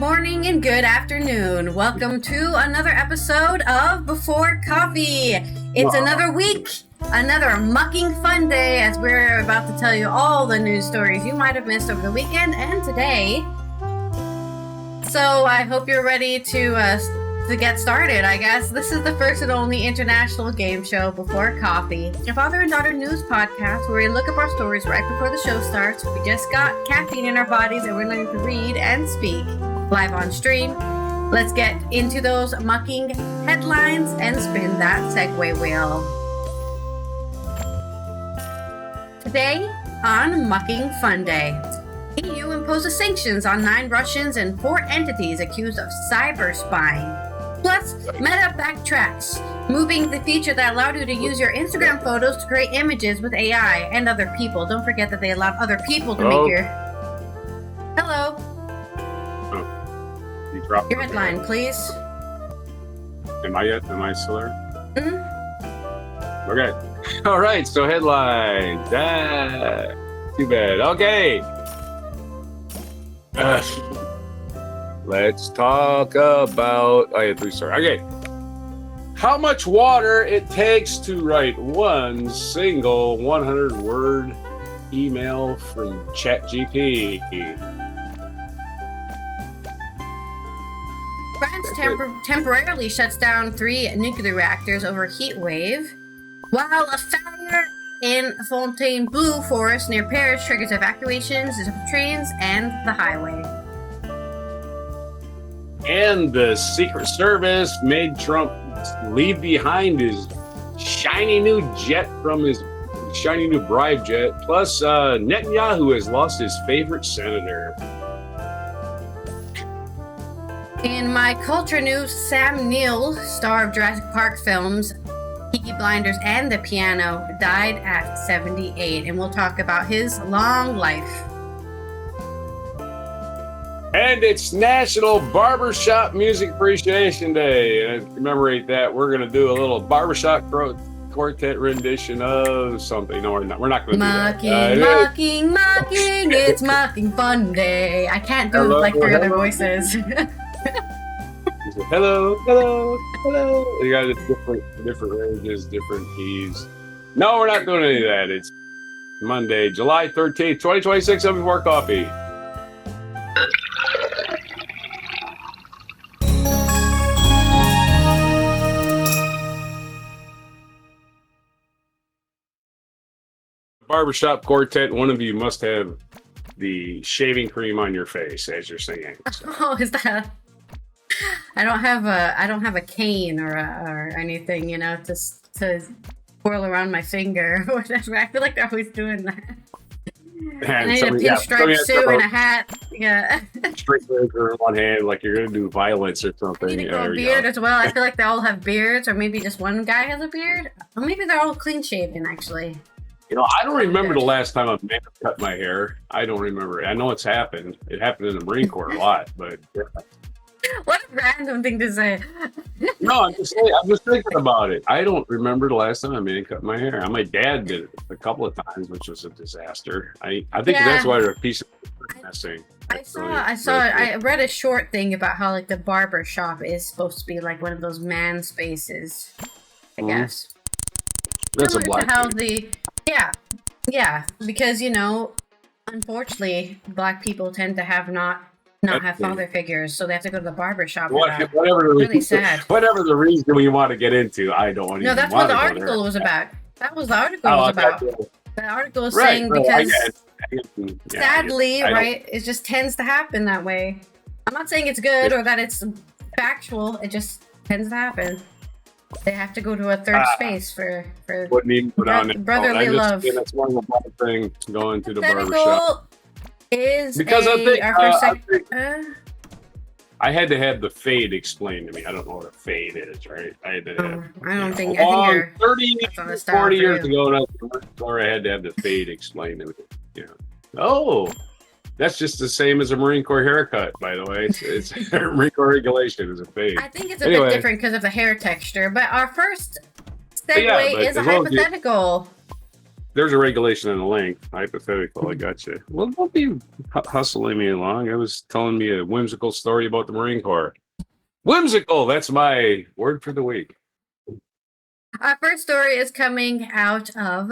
morning and good afternoon. Welcome to another episode of Before Coffee. It's another week, another mucking fun day as we're about to tell you all the news stories you might have missed over the weekend and today. So I hope you're ready to get started, I guess. This is the first and only international game show, Before Coffee, a father and daughter news podcast where we look up our stories right before the show starts. We just got caffeine in our bodies and we're learning to read and speak live on stream. Let's get into those mucking headlines and spin that segue wheel. Today on Mucking Fonday, EU imposes sanctions on 9 Russians and 4 entities accused of cyber spying. Plus, Meta backtracks, moving the feature that allowed you to use your Instagram photos to create images with AI and other people. Don't forget that they allowed other people to make your... Hello. Your headline, please. Am I still there? Mm-hmm. Okay. All right, so headlines. Too bad. Okay. Let's talk about... I had 3 stars. Okay. How much water it takes to write one single 100-word email from ChatGPT. France temporarily shuts down 3 nuclear reactors over Heatwave, while a fire in Fontainebleau forest near Paris triggers evacuations of trains and the highway. And the Secret Service made Trump leave behind his shiny new jet from his shiny new bribe jet. Plus, Netanyahu has lost his favorite senator. In my culture news, Sam Neill, star of Jurassic Park films, Peaky Blinders, and The Piano, died at 78, and we'll talk about his long life. And it's National Barbershop Music Appreciation Day. And to commemorate that, we're going to do a little barbershop quartet rendition of something. No, we're not. We're not going to do that. Mucking, it's Mucking Fun Day. I can't do like 3 other voices. Hello. You got different ranges, different keys. No, we're not doing any of that. It's Monday, July 13th, 2026, of Before Coffee. Barbershop quartet, one of you must have the shaving cream on your face as you're singing. So. Oh, is that... I don't have a cane or anything, you know, to swirl around my finger or whatever. I feel like they're always doing that. And I need a pinstripe suit and a hat. Yeah. Straight razor in one hand, like you're gonna do violence or something. I need to grow a beard as well. I feel like they all have beards, or maybe just one guy has a beard. Or maybe they're all clean shaven, actually. You know, I don't remember the last time a man cut my hair. I don't remember. I know it's happened. It happened in the Marine Corps a lot, but. Yeah. What a random thing to say. No, I'm just thinking about it. I don't remember the last time a man cut my hair. My dad did it a couple of times, which was a disaster. I think that's why they're a piece of messing. I read a short thing about how like the barber shop is supposed to be like one of those man spaces, I guess. That's a black thing. Yeah, because you know, unfortunately, black people tend to have not have father figures, so they have to go to the barber shop. Whatever the reason we want to get into, I don't want to. No, that's what the article was about. That was the article was about. The article was saying because sadly, it just tends to happen that way. I'm not saying it's good or that it's factual. It just tends to happen. They have to go to a third space for brotherly love. That's one of the bad things going to the barbershop. Because I had to have the fade explained to me. I don't know what a fade is, right? I had to have, I think you're 30, 40 years ago, I had to have the fade explained to me. Yeah. Oh, that's just the same as a Marine Corps haircut, by the way. It's Marine Corps regulation is a fade. I think it's a bit different because of the hair texture. But our first segue is a hypothetical. there's a regulation on the length. Hypothetical, I got you. Well, don't be hustling me along. I was telling me a whimsical story about the Marine Corps. Whimsical. That's my word for the week. Our first story is coming out of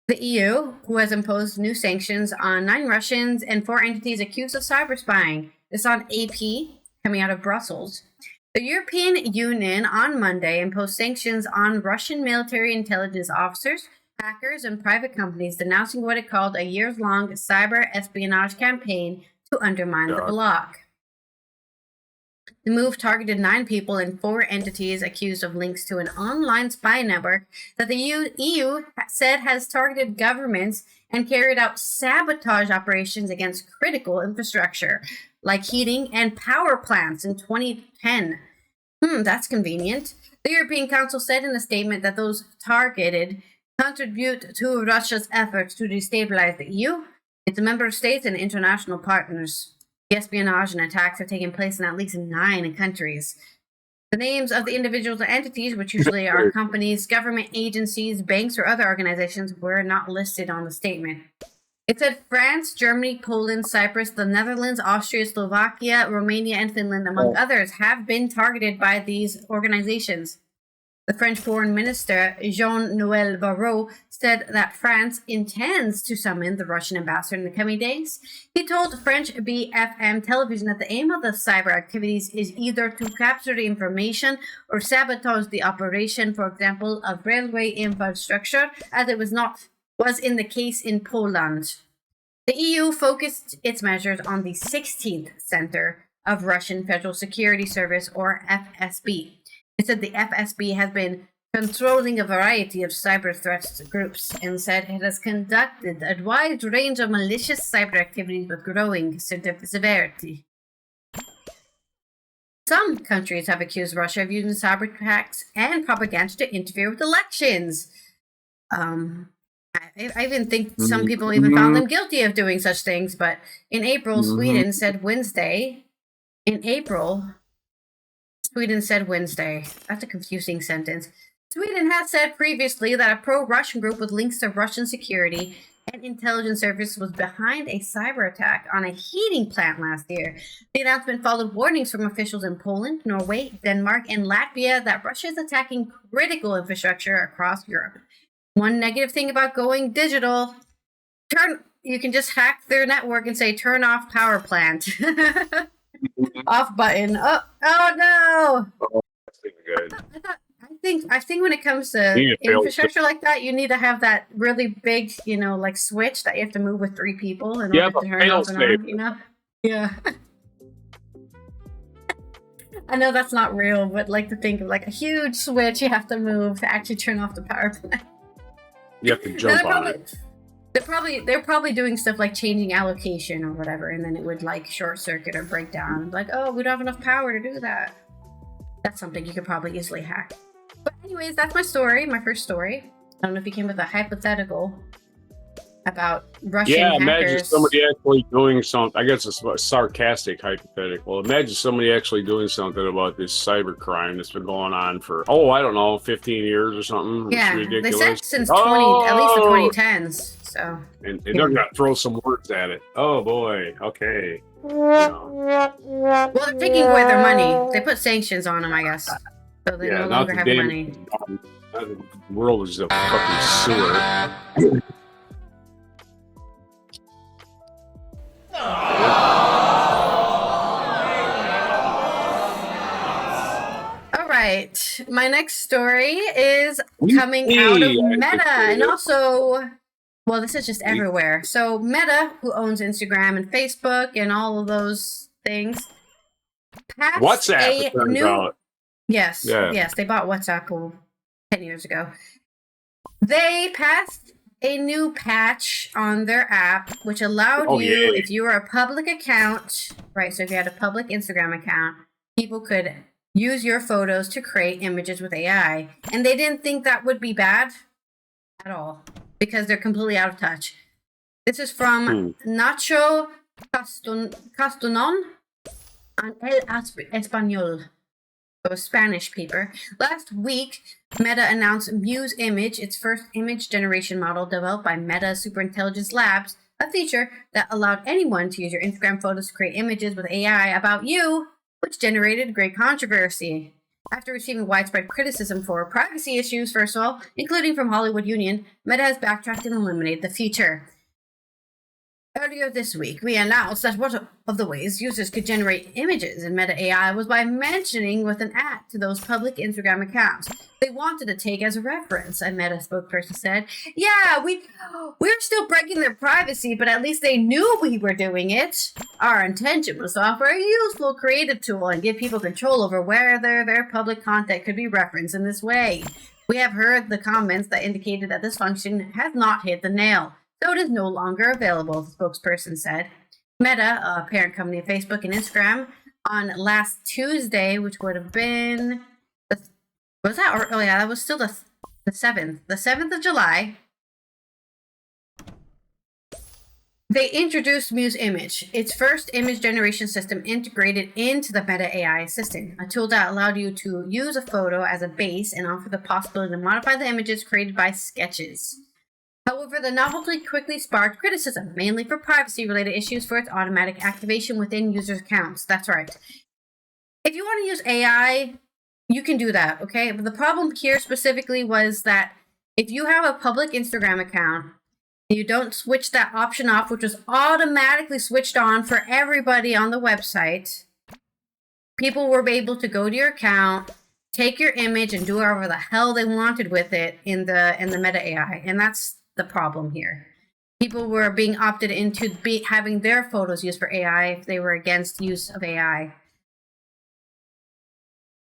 the EU, who has imposed new sanctions on 9 Russians and 4 entities accused of cyber spying. This on AP, coming out of Brussels. The European Union on Monday imposed sanctions on Russian military intelligence officers, hackers, and private companies, denouncing what it called a years-long cyber espionage campaign to undermine the bloc. The move targeted 9 people and 4 entities accused of links to an online spy network that the EU said has targeted governments and carried out sabotage operations against critical infrastructure, like heating and power plants in 2010. That's convenient. The European Council said in a statement that those targeted contribute to Russia's efforts to destabilize the EU, its member states, and international partners. The espionage and attacks have taken place in at least 9 countries. The names of the individuals and entities, which usually are companies, government agencies, banks, or other organizations, were not listed on the statement. It said France, Germany, Poland, Cyprus, the Netherlands, Austria, Slovakia, Romania, and Finland, among others, have been targeted by these organizations. The French Foreign Minister, Jean-Noël Barrot, said that France intends to summon the Russian ambassador in the coming days. He told French BFM television that the aim of the cyber activities is either to capture the information or sabotage the operation, for example, of railway infrastructure, as it was in the case in Poland. The EU focused its measures on the 16th Center of Russian Federal Security Service, or FSB. It said the FSB has been controlling a variety of cyber threats groups and said it has conducted a wide range of malicious cyber activities with growing severity. Some countries have accused Russia of using cyber attacks and propaganda to interfere with elections. I even think some people even found them guilty of doing such things, but in April, Sweden said Wednesday. That's a confusing sentence. Sweden has said previously that a pro-Russian group with links to Russian security and intelligence service was behind a cyber attack on a heating plant last year. The announcement followed warnings from officials in Poland, Norway, Denmark, and Latvia that Russia is attacking critical infrastructure across Europe. One negative thing about going digital, you can just hack their network and say, turn off power plant. Off button. Oh no! Oh, that's good. I think when it comes to infrastructure like that, you need to have that really big, like switch that you have to move with 3 people in order to turn off and on. Yeah. I know that's not real, but like to think of like a huge switch you have to move to actually turn off the power plant. You have to jump on it. They're probably doing stuff like changing allocation or whatever, and then it would like short circuit or break down. Like, oh, we don't have enough power to do that. That's something you could probably easily hack. But anyways, that's my story, my first story. I don't know if you came with a hypothetical about Russian hackers. Imagine somebody actually doing something. I guess it's a sarcastic hypothetical. Imagine somebody actually doing something about this cyber crime that's been going on for, I don't know, 15 years or something. Yeah, it's ridiculous. They said since at least the 2010s. So, and they're going to throw some words at it. Oh boy, okay. Well, they're taking away their money. They put sanctions on them, I guess. So they no longer have money. The world is a fucking sewer. All right, my next story is coming out of Meta, and also, well, this is just everywhere. So Meta, who owns Instagram and Facebook and all of those things, passed WhatsApp, a new. Out. Yes, they bought WhatsApp 10 years ago. They passed a new patch on their app, which allowed if you were a public account, right? So if you had a public Instagram account, people could use your photos to create images with AI. And they didn't think that would be bad at all because they're completely out of touch. This is from Nacho Castanon on El Español. a Spanish paper. Last week, Meta announced Muse Image, its first image generation model developed by Meta Superintelligence Labs, a feature that allowed anyone to use your Instagram photos to create images with AI about you, which generated great controversy. After receiving widespread criticism for privacy issues, first of all, including from Hollywood Union, Meta has backtracked and eliminated the feature. Earlier this week, we announced that one of the ways users could generate images in Meta AI was by mentioning with an ad to those public Instagram accounts they wanted to take as a reference, a Meta spokesperson said. Yeah, we're still breaking their privacy, but at least they knew we were doing it. Our intention was to offer a useful creative tool and give people control over whether their public content could be referenced in this way. We have heard the comments that indicated that this function has not hit the nail, so it is no longer available, the spokesperson said. Meta, a parent company of Facebook and Instagram, on last Tuesday, which would have been, that was still the 7th. The 7th of July, they introduced Muse Image, its first image generation system integrated into the Meta AI assistant, a tool that allowed you to use a photo as a base and offer the possibility to modify the images created by sketches. However, the novelty quickly sparked criticism, mainly for privacy-related issues for its automatic activation within users' accounts. That's right. If you want to use AI, you can do that, okay? But the problem here specifically was that if you have a public Instagram account, and you don't switch that option off, which was automatically switched on for everybody on the website, people were able to go to your account, take your image, and do whatever the hell they wanted with it in the Meta AI, and that's the problem here. People were being opted into having their photos used for AI if they were against use of AI.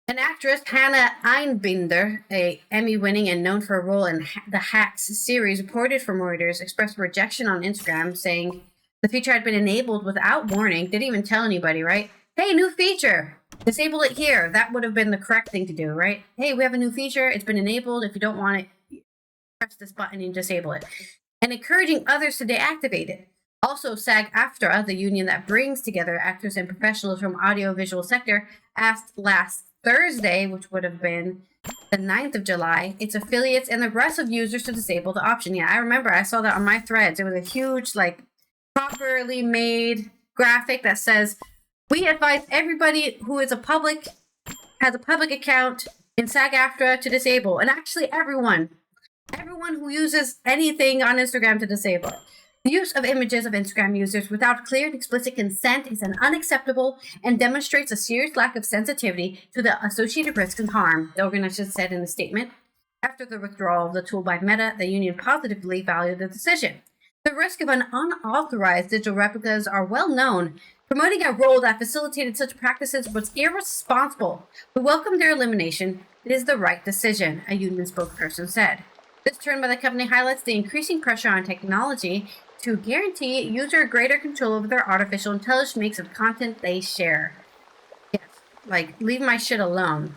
An actress, Hannah Einbinder, a Emmy-winning and known for a role in the Hacks series, reported from Reuters, expressed rejection on Instagram, saying the feature had been enabled without warning. Didn't even tell anybody, right? Hey, new feature! Disable it here. That would have been the correct thing to do, right? Hey, we have a new feature. It's been enabled. If you don't want it, press this button and disable it, and encouraging others to deactivate it. Also, SAG-AFTRA, the union that brings together actors and professionals from audiovisual sector, asked last Thursday, which would have been the 9th of July, its affiliates and the rest of users to disable the option. Yeah, I remember I saw that on my threads. It was a huge, properly made graphic that says, we advise everybody who has a public account in SAG-AFTRA to disable, and actually everyone who uses anything on Instagram to disable it. The use of images of Instagram users without clear and explicit consent is unacceptable and demonstrates a serious lack of sensitivity to the associated risks and harm, the organization said in a statement. After the withdrawal of the tool by Meta, the union positively valued the decision. The risk of unauthorized digital replicas are well known. Promoting a role that facilitated such practices was irresponsible. We welcome their elimination. It is the right decision, a union spokesperson said. This turn by the company highlights the increasing pressure on technology to guarantee user greater control over their artificial intelligence mix of content they share. Yes, leave my shit alone.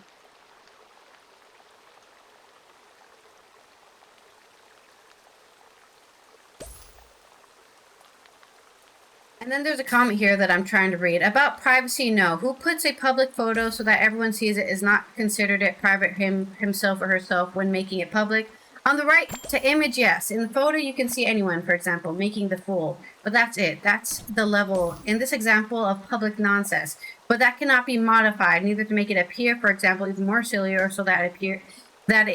And then there's a comment here that I'm trying to read. About privacy, no. Who puts a public photo so that everyone sees it is not considered it private himself or herself when making it public. On the right to image, yes. In the photo, you can see anyone, for example, making the fool. But that's it. That's the level, in this example, of public nonsense. But that cannot be modified, neither to make it appear, for example, even more silly, or so that it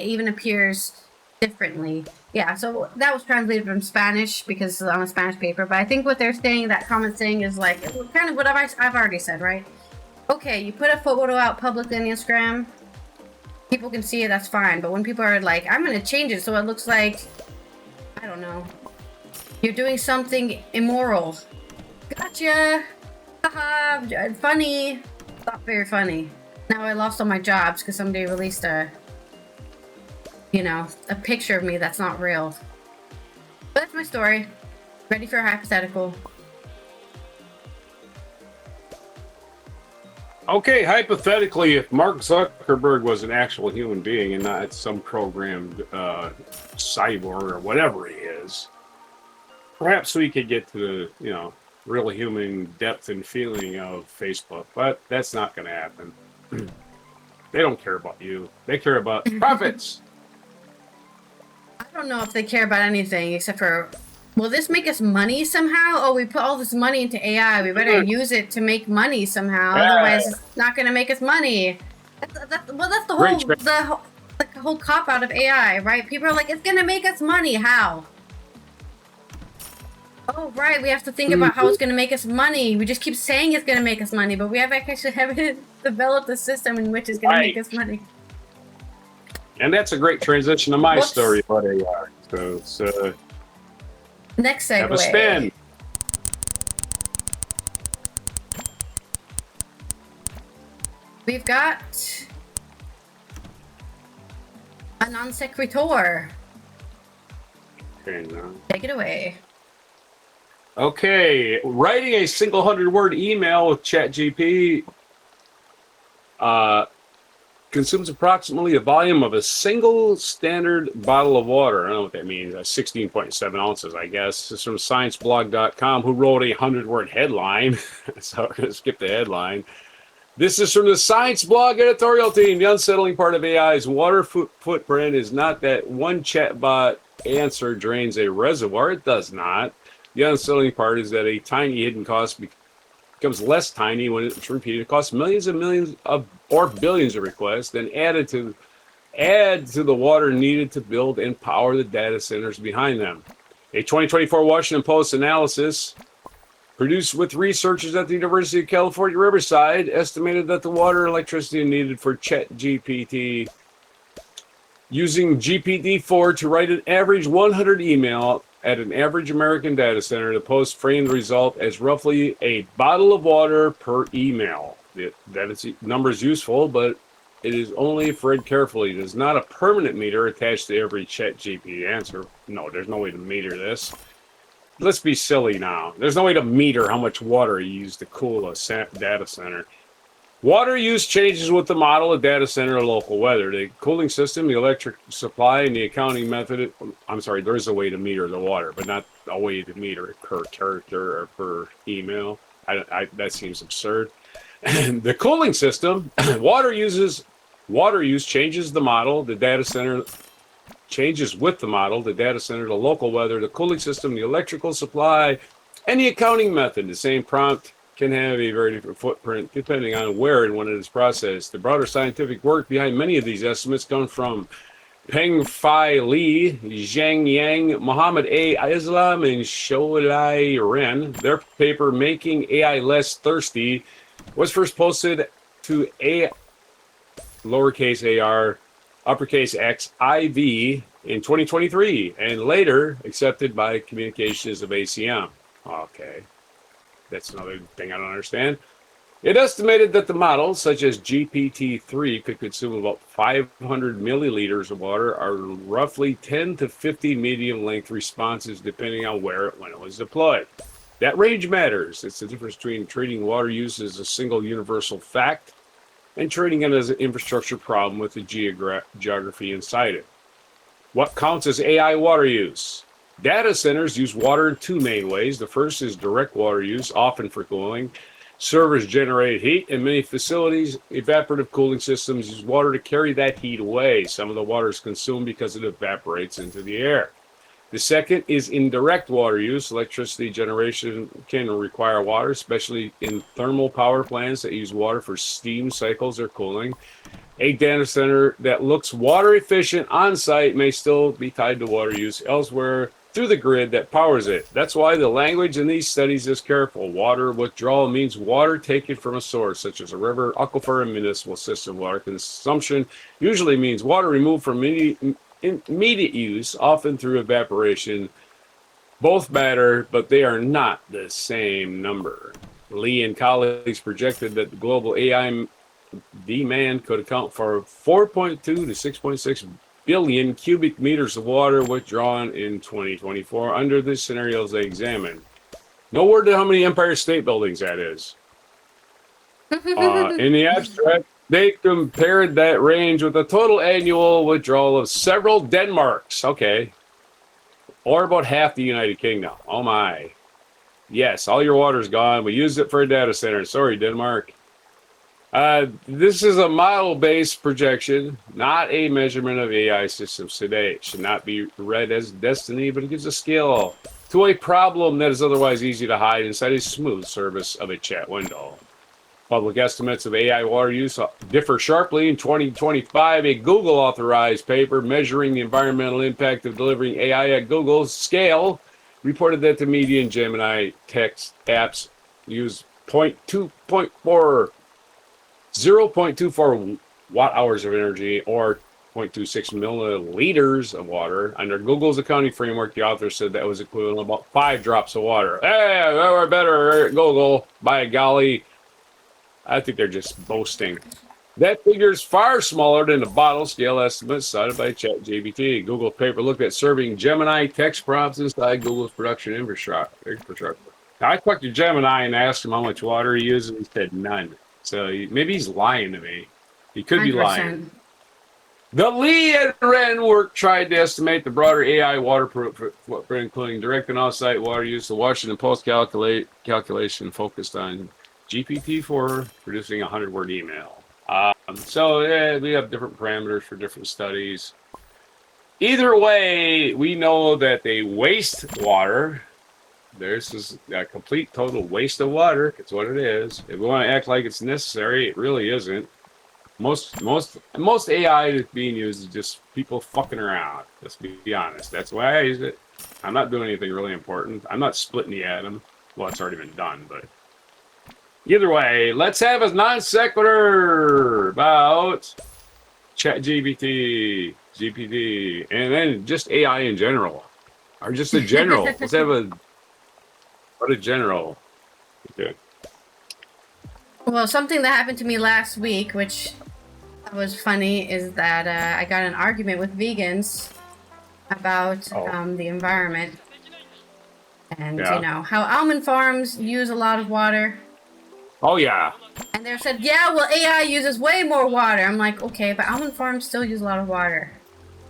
even appears differently. Yeah, so that was translated from Spanish because on a Spanish paper. But I think what they're saying, that comment saying, is kind of what I've already said, right? Okay, you put a photo out publicly on Instagram. People can see it, that's fine. But when people are like, I'm going to change it so it looks like, I don't know, you're doing something immoral. Gotcha! Haha, funny. Not very funny. Now I lost all my jobs because somebody released a picture of me that's not real. But that's my story. Ready for a hypothetical. Okay, hypothetically, if Mark Zuckerberg was an actual human being and not some programmed cyborg or whatever he is, perhaps we could get to the, real human depth and feeling of Facebook, but that's not going to happen. They don't care about you. They care about profits. I don't know if they care about anything except for, will this make us money somehow? Oh, we put all this money into AI. We better use it to make money somehow. Yeah. Otherwise, it's not going to make us money. That's the whole cop out of AI, right? People are like, it's going to make us money. How? Oh, right. We have to think about how it's going to make us money. We just keep saying it's going to make us money, but we haven't developed a system in which it's going to make us money. And that's a great transition to my story about AI. So it's next segue. Have a spin. We've got a non sequitur. Okay, now. Take it away. Okay, writing a single 100-word email with ChatGPT consumes approximately the volume of a single standard bottle of water. I don't know what that means. 16.7 ounces, I guess. This is from ScienceBlog.com, who wrote a 100-word headline. So I'm going to skip the headline. This is from the Science Blog editorial team. The unsettling part of AI's water footprint is not that one chatbot answer drains a reservoir. It does not. The unsettling part is that a tiny hidden cost becomes less tiny when it's repeated. It costs millions and millions or billions of requests, then add to the water needed to build and power the data centers behind them. A 2024 Washington Post analysis produced with researchers at the University of California, Riverside, estimated that the water and electricity needed for ChatGPT using GPT-4 to write an average 100 email at an average American data center. The Post framed the result as roughly a bottle of water per email. That number is useful, but it is only if read carefully. It is not a permanent meter attached to every ChatGPT answer. No, there's no way to meter this. Let's be silly now. There's no way to meter how much water you use to cool a data center. Water use changes with the model, the data center, or local weather. The cooling system, the electric supply, and the accounting method. I'm sorry, there's a way to meter the water, but not a way to meter it per character or per email. That seems absurd. The cooling system, water use changes the model, the data center changes with the model, the data center, the local weather, the cooling system, the electrical supply, and the accounting method. The same prompt can have a very different footprint depending on where and when it is processed. The broader scientific work behind many of these estimates come from Peng-Fai Li, Zhang Yang, Mohammed A. Islam, and Sholai Ren. Their paper, Making AI Less Thirsty, was first posted to lowercase ar, uppercase X, IV in 2023, and later accepted by Communications of ACM. Okay. That's another thing I don't understand. It estimated that the models, such as GPT-3, could consume about 500 milliliters of water, or roughly 10 to 50 medium-length responses, depending on when it was deployed. That range matters. It's the difference between treating water use as a single universal fact and treating it as an infrastructure problem with the geography inside it. What counts as AI water use? Data centers use water in two main ways. The first is direct water use, often for cooling. Servers generate heat, and many facilities, evaporative cooling systems, use water to carry that heat away. Some of the water is consumed because it evaporates into the air. The second is indirect water use. Electricity generation can require water, especially in thermal power plants that use water for steam cycles or cooling. A data center that looks water efficient on site may still be tied to water use elsewhere through the grid that powers it. That's why the language in these studies is careful. Water withdrawal means water taken from a source, such as a river, aquifer, and municipal system. Water consumption usually means water removed from immediate use, often through evaporation. Both matter, but they are not the same number. Lee and colleagues projected that the global AI demand could account for 4.2 to 6.6 billion cubic meters of water withdrawn in 2024 under the scenarios they examined. No word to how many Empire State Buildings that is. In the abstract, they compared that range with a total annual withdrawal of several Denmarks. Okay. Or about half the United Kingdom. Oh my. Yes, all your water's gone. We used it for a data center. Sorry, Denmark. This is a model-based projection, not a measurement of AI systems today. It should not be read as destiny, but it gives a scale to a problem that is otherwise easy to hide inside a smooth service of a chat window. Public estimates of AI water use differ sharply. In 2025, a Google-authorized paper measuring the environmental impact of delivering AI at Google's scale reported that the median Gemini text apps use 0.24 watt hours of energy or 0.26 milliliters of water. Under Google's accounting framework, the author said that was equivalent to about 5 drops of water. Hey, we're better at Google, by golly. I think they're just boasting. That figure is far smaller than the bottle scale estimates cited by ChatGPT. Google's paper looked at serving Gemini text prompts inside Google's production infrastructure. Now, I talked to Gemini and asked him how much water he uses, and he said none. So maybe he's lying to me. He could 100%. Be lying. The Lee and Wren work tried to estimate the broader AI water footprint, including direct and off-site water use. The Washington Post calculation focused on GPT-4 producing a 100-word email. We have different parameters for different studies. Either way, we know that they waste water. This is a complete total waste of water. It's what it is. If we want to act like it's necessary, it really isn't. Most AI that's being used is just people fucking around. Let's be honest. That's why I use it. I'm not doing anything really important. I'm not splitting the atom. Well, it's already been done, but either way, let's have a non sequitur about ChatGPT, GPT, and then just AI in general, or just a general. Let's have a general. Okay. Well, something that happened to me last week, which was funny, is that I got in an argument with vegans about the environment, and you know how almond farms use a lot of water. Oh, yeah. And they said, yeah, well, AI uses way more water. I'm like, okay, but almond farms still use a lot of water.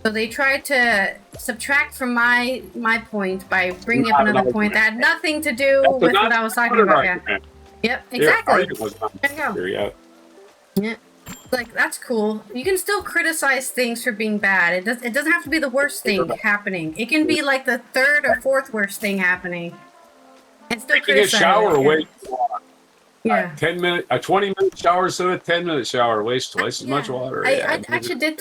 So they tried to subtract from my point by bringing up another point that had nothing to do with what I was talking about. Yeah. Yep, exactly. There you go. Yeah. Like, that's cool. You can still criticize things for being bad. It doesn't have to be the worst thing happening. It can be like the third or fourth worst thing happening. And still criticize. A shower waste. Yeah. A 20-minute shower instead of a 10-minute shower wastes twice as much water. I actually did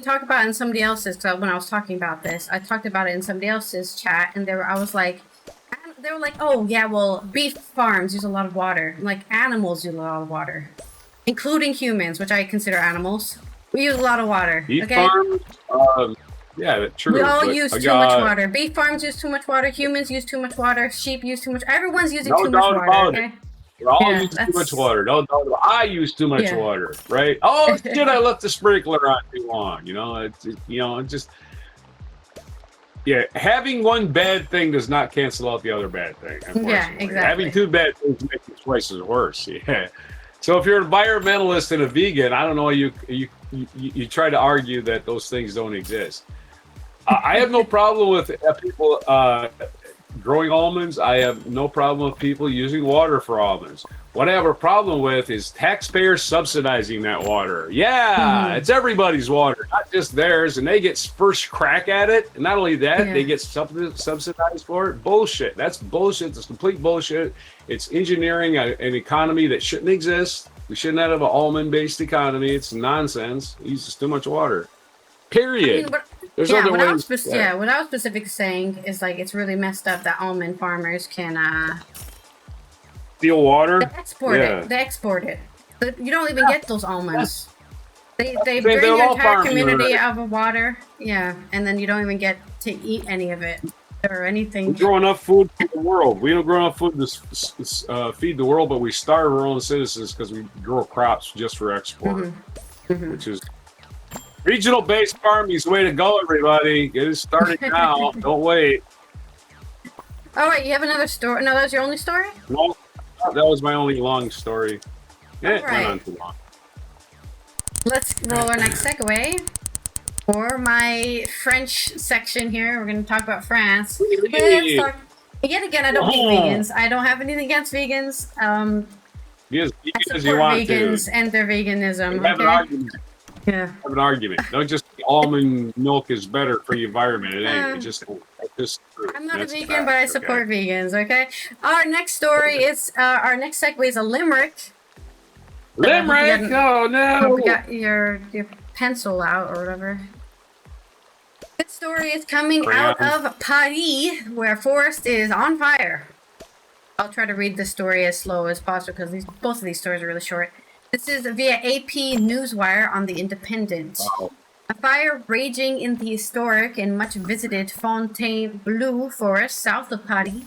talk about it in somebody else's, when I was talking about this. I talked about it in somebody else's chat, and they were like, oh yeah, well, beef farms use a lot of water. Like, animals use a lot of water, including humans, which I consider animals. We use a lot of water. Beef farms, yeah, that's true. We all use too much water. Beef farms use too much water. Humans use too much water. Sheep use too much. Everyone's using too much water. Okay. We're all using too much water. No doubt about it. I use too much water, right? Oh shit! I left the sprinkler on too long. Having one bad thing does not cancel out the other bad thing. Yeah, exactly. Having two bad things makes it twice as worse. Yeah. So if you're an environmentalist and a vegan, I don't know, you try to argue that those things don't exist. I have no problem with people growing almonds. I have no problem with people using water for almonds. What I have a problem with is taxpayers subsidizing that water. Yeah, It's everybody's water, not just theirs, and they get first crack at it. And not only that, they get subsidized for it. Bullshit. That's bullshit. It's complete bullshit. It's engineering an economy that shouldn't exist. We shouldn't have an almond-based economy. It's nonsense. It uses too much water. Period. There's other ways. What I was specifically saying is, like, it's really messed up that almond farmers can steal water. They export it. You don't even get those almonds. They bring your entire community out of water. Yeah, and then you don't even get to eat any of it or anything. We grow enough food for the world. We don't grow enough food to feed the world, but we starve our own citizens because we grow crops just for export, which is. Regional-based farming is the way to go, everybody. Get it started now. Don't wait. Oh, wait, you have another story? No, that was your only story? No, that was my only long story. Yeah, it went on too long. Let's roll our next segue. For my French section here, we're going to talk about France. Let's talk. Yet again, I don't hate vegans. I don't have anything against vegans. Be as I vegan as you support want vegans to. and their veganism. Have an Okay. argument. Yeah. Have an argument. Don't just almond milk is better for the environment. It ain't. It's just true. I'm not That's a vegan, fact, but I support vegans. Okay. Our next story is our next segue is a limerick. Limerick. Oh Hope you no! got your pencil out or whatever. This story is coming out of Paris, where forest is on fire. I'll try to read the story as slow as possible because both of these stories are really short. This is via AP Newswire on The Independent. Wow. A fire raging in the historic and much visited Fontainebleau forest south of Paris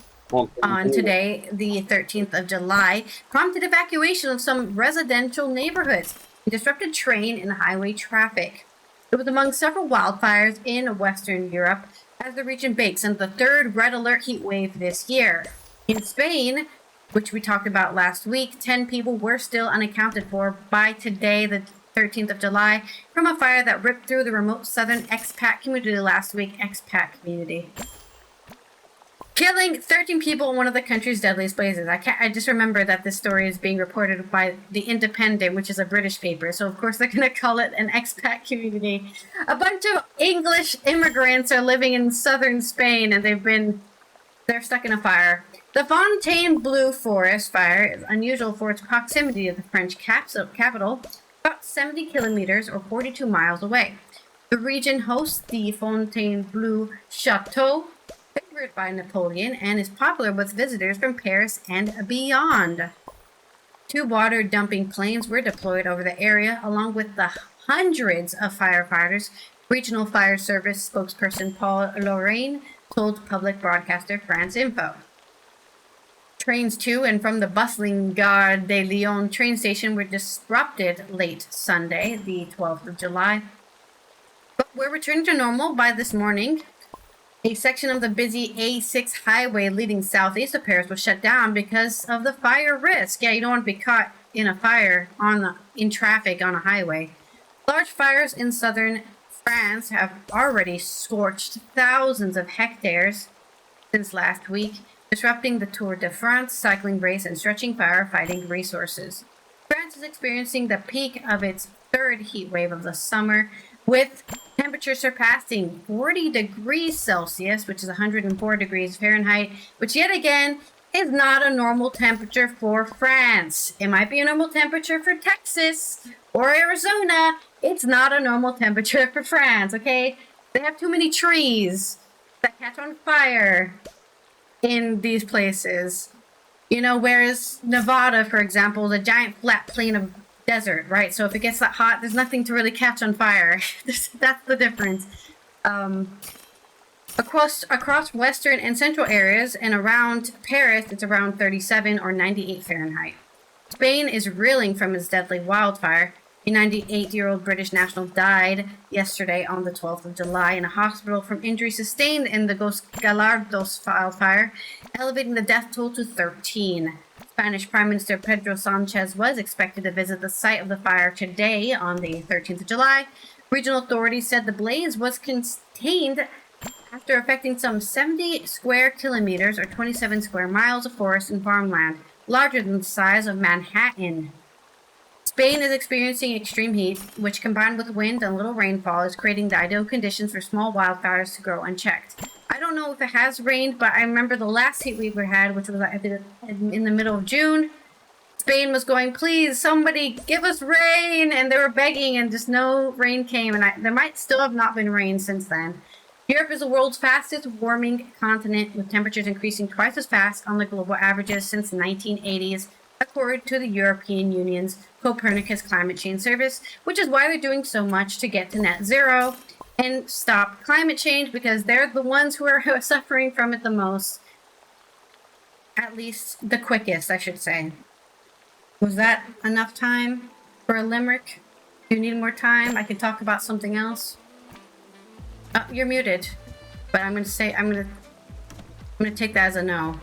on today, the 13th of July, prompted evacuation of some residential neighborhoods and disrupted train and highway traffic. It was among several wildfires in Western Europe as the region bakes into the third red alert heat wave this year. In Spain, which we talked about last week, 10 people were still unaccounted for by today, the 13th of July, from a fire that ripped through the remote southern expat community last week. Expat community. Killing 13 people in one of the country's deadliest blazes. I just remember that this story is being reported by The Independent, which is a British paper. So, of course, they're going to call it an expat community. A bunch of English immigrants are living in southern Spain, and they're stuck in a fire. The Fontainebleau forest fire is unusual for its proximity to the French capital, about 70 kilometers or 42 miles away. The region hosts the Fontainebleau Chateau, favored by Napoleon, and is popular with visitors from Paris and beyond. 2 water-dumping planes were deployed over the area, along with the hundreds of firefighters. Regional Fire Service spokesperson Paul Lorraine told public broadcaster France Info. Trains to and from the bustling Gare de Lyon train station were disrupted late Sunday, the 12th of July. But we're returning to normal by this morning. A section of the busy A6 highway leading southeast of Paris was shut down because of the fire risk. Yeah, you don't want to be caught in a fire in traffic on a highway. Large fires in southern France have already scorched thousands of hectares since last week, disrupting the Tour de France cycling race and stretching firefighting resources. France is experiencing the peak of its third heat wave of the summer, with temperatures surpassing 40 degrees Celsius, which is 104 degrees Fahrenheit, which yet again is not a normal temperature for France. It might be a normal temperature for Texas or Arizona. It's not a normal temperature for France, okay? They have too many trees that catch on fire in these places. You know, whereas Nevada, for example, is a giant flat plain of desert, right? So if it gets that hot, there's nothing to really catch on fire. That's the difference. Across western and central areas and around Paris, it's around 37 or 98 Fahrenheit. Spain is reeling from its deadly wildfire. A 98-year-old British national died yesterday on the 12th of July in a hospital from injuries sustained in the Dos Gallardos wildfire, elevating the death toll to 13. Spanish Prime Minister Pedro Sanchez was expected to visit the site of the fire today on the 13th of July. Regional authorities said the blaze was contained after affecting some 70 square kilometers or 27 square miles of forest and farmland, larger than the size of Manhattan. Spain is experiencing extreme heat, which combined with wind and little rainfall is creating the ideal conditions for small wildfires to grow unchecked. I don't know if it has rained, but I remember the last heat we had, which was in the middle of June. Spain was going, please, somebody give us rain, and they were begging, and just no rain came, and there might still have not been rain since then. Europe is the world's fastest warming continent, with temperatures increasing twice as fast on the global averages since the 1980s, according to the European Union's Copernicus Climate Change Service, which is why they're doing so much to get to net zero and stop climate change, because they're the ones who are suffering from it the most. At least the quickest, I should say. Was that enough time for a limerick? Do you need more time? I can talk about something else. Oh, you're muted, but I'm gonna take that as a no.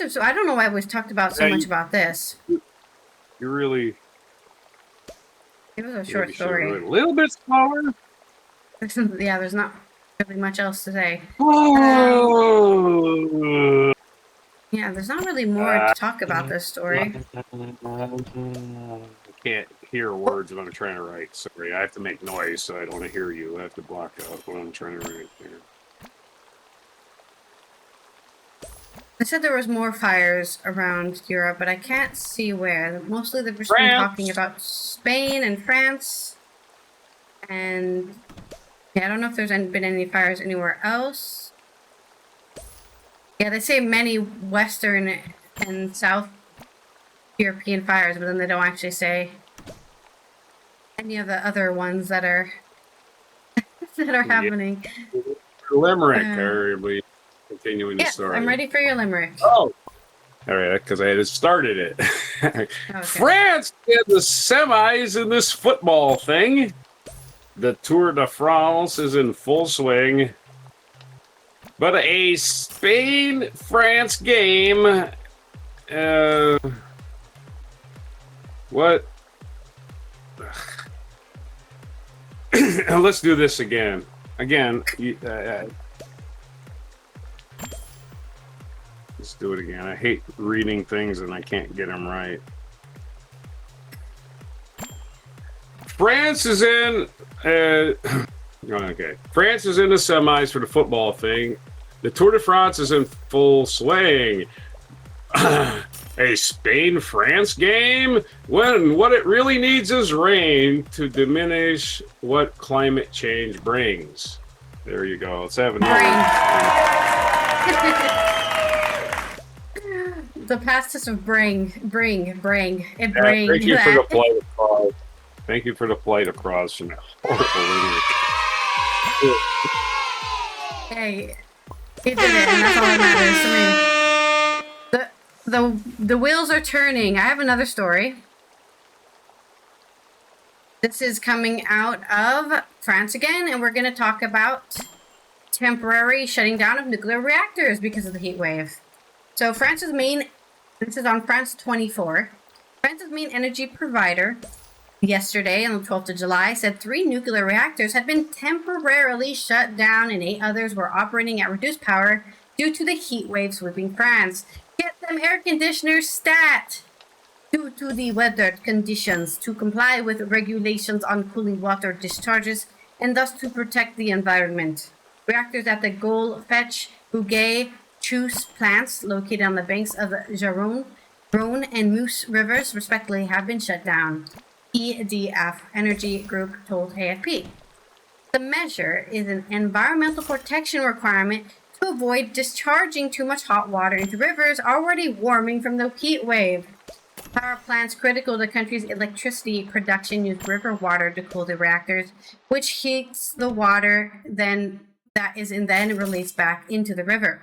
So I don't know why we've talked about so much about this. You're really. It was a short story. A little bit slower. Yeah, there's not. really much else to say. Oh. Yeah, there's not really more to talk about this story. I can't hear words when I'm trying to write. Sorry, I have to make noise so I don't want to hear you. I have to block out what I'm trying to write here. They said there was more fires around Europe, but I can't see where. Mostly they've just been talking about Spain and France. And yeah, I don't know if there's been any fires anywhere else. Yeah, they say many Western and South European fires, but then they don't actually say any of the other ones that are happening. Limerick, are we continuing the story? I'm ready for your limerick. Oh, all right, because I had started it. Okay. France did the semis in this football thing. The Tour de France is in full swing. But a Spain-France game... what? Let's do this again. Let's do it again. I hate reading things and I can't get them right. France is in... okay. France is in the semis for the football thing. The Tour de France is in full swing. A Spain-France game? When what it really needs is rain to diminish what climate change brings. There you go. Let's have the past tense of bring. It brings. Thank you for the polite applause. Thank you for the polite applause from that horrible lyric. Hey, he did it, and that's all that matters. I mean, the wheels are turning. I have another story. This is coming out of France again, and we're going to talk about temporary shutting down of nuclear reactors because of the heat wave. So France's main, this is on France 24, France's main energy provider yesterday on the 12th of July said 3 nuclear reactors had been temporarily shut down and 8 others were operating at reduced power due to the heat wave sweeping France. Get them air conditioners stat! Due to the weather conditions, to comply with regulations on cooling water discharges and thus to protect the environment. Reactors at the Goal-Fetch, Bouguet, Chus plants located on the banks of the Garonne, Rhone, and Meuse rivers respectively have been shut down. EDF Energy Group told AFP. The measure is an environmental protection requirement to avoid discharging too much hot water into rivers already warming from the heat wave. Power plants critical to the country's electricity production use river water to cool the reactors, which heats the water then released back into the river.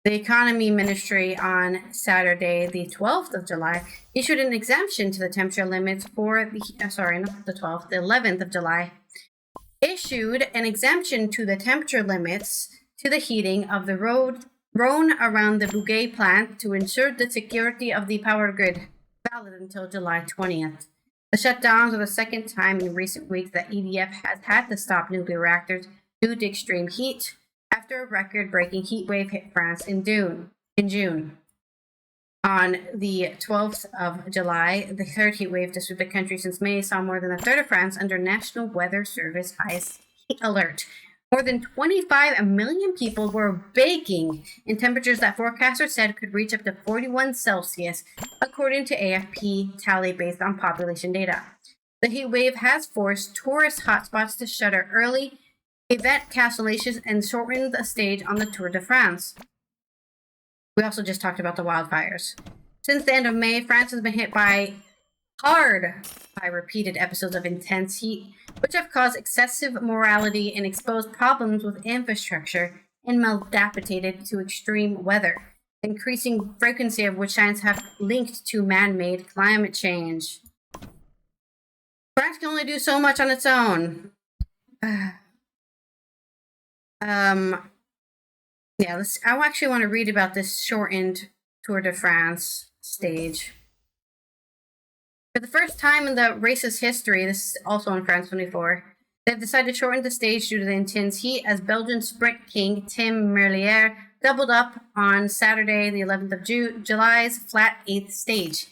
The Economy Ministry on Saturday, the 12th of July, issued an exemption to the temperature limits for the 11th of July, issued an exemption to the temperature limits to the heating of the Rhone around the Bouguet plant to ensure the security of the power grid, valid until July 20th. The shutdowns are the second time in recent weeks that EDF has had to stop nuclear reactors due to extreme heat, after a record-breaking heat wave hit France in June. On the 12th of July, the third heat wave to sweep the country since May saw more than a third of France under National Weather Service highest heat alert. More than 25 million people were baking in temperatures that forecasters said could reach up to 41 Celsius, according to AFP tally based on population data. The heat wave has forced tourist hotspots to shutter early, event cancellations, and shortened the stage on the Tour de France. We also just talked about the wildfires. Since the end of May, France has been hit hard by repeated episodes of intense heat, which have caused excessive mortality and exposed problems with infrastructure and maladilated to extreme weather, increasing frequency of which science have linked to man-made climate change. France can only do so much on its own. I actually want to read about this shortened Tour de France stage. For the first time in the race's history, this is also on France 24, They've decided to shorten the stage due to the intense heat as Belgian sprint king Tim Merlier doubled up on Saturday, the 11th of July's flat 8th stage.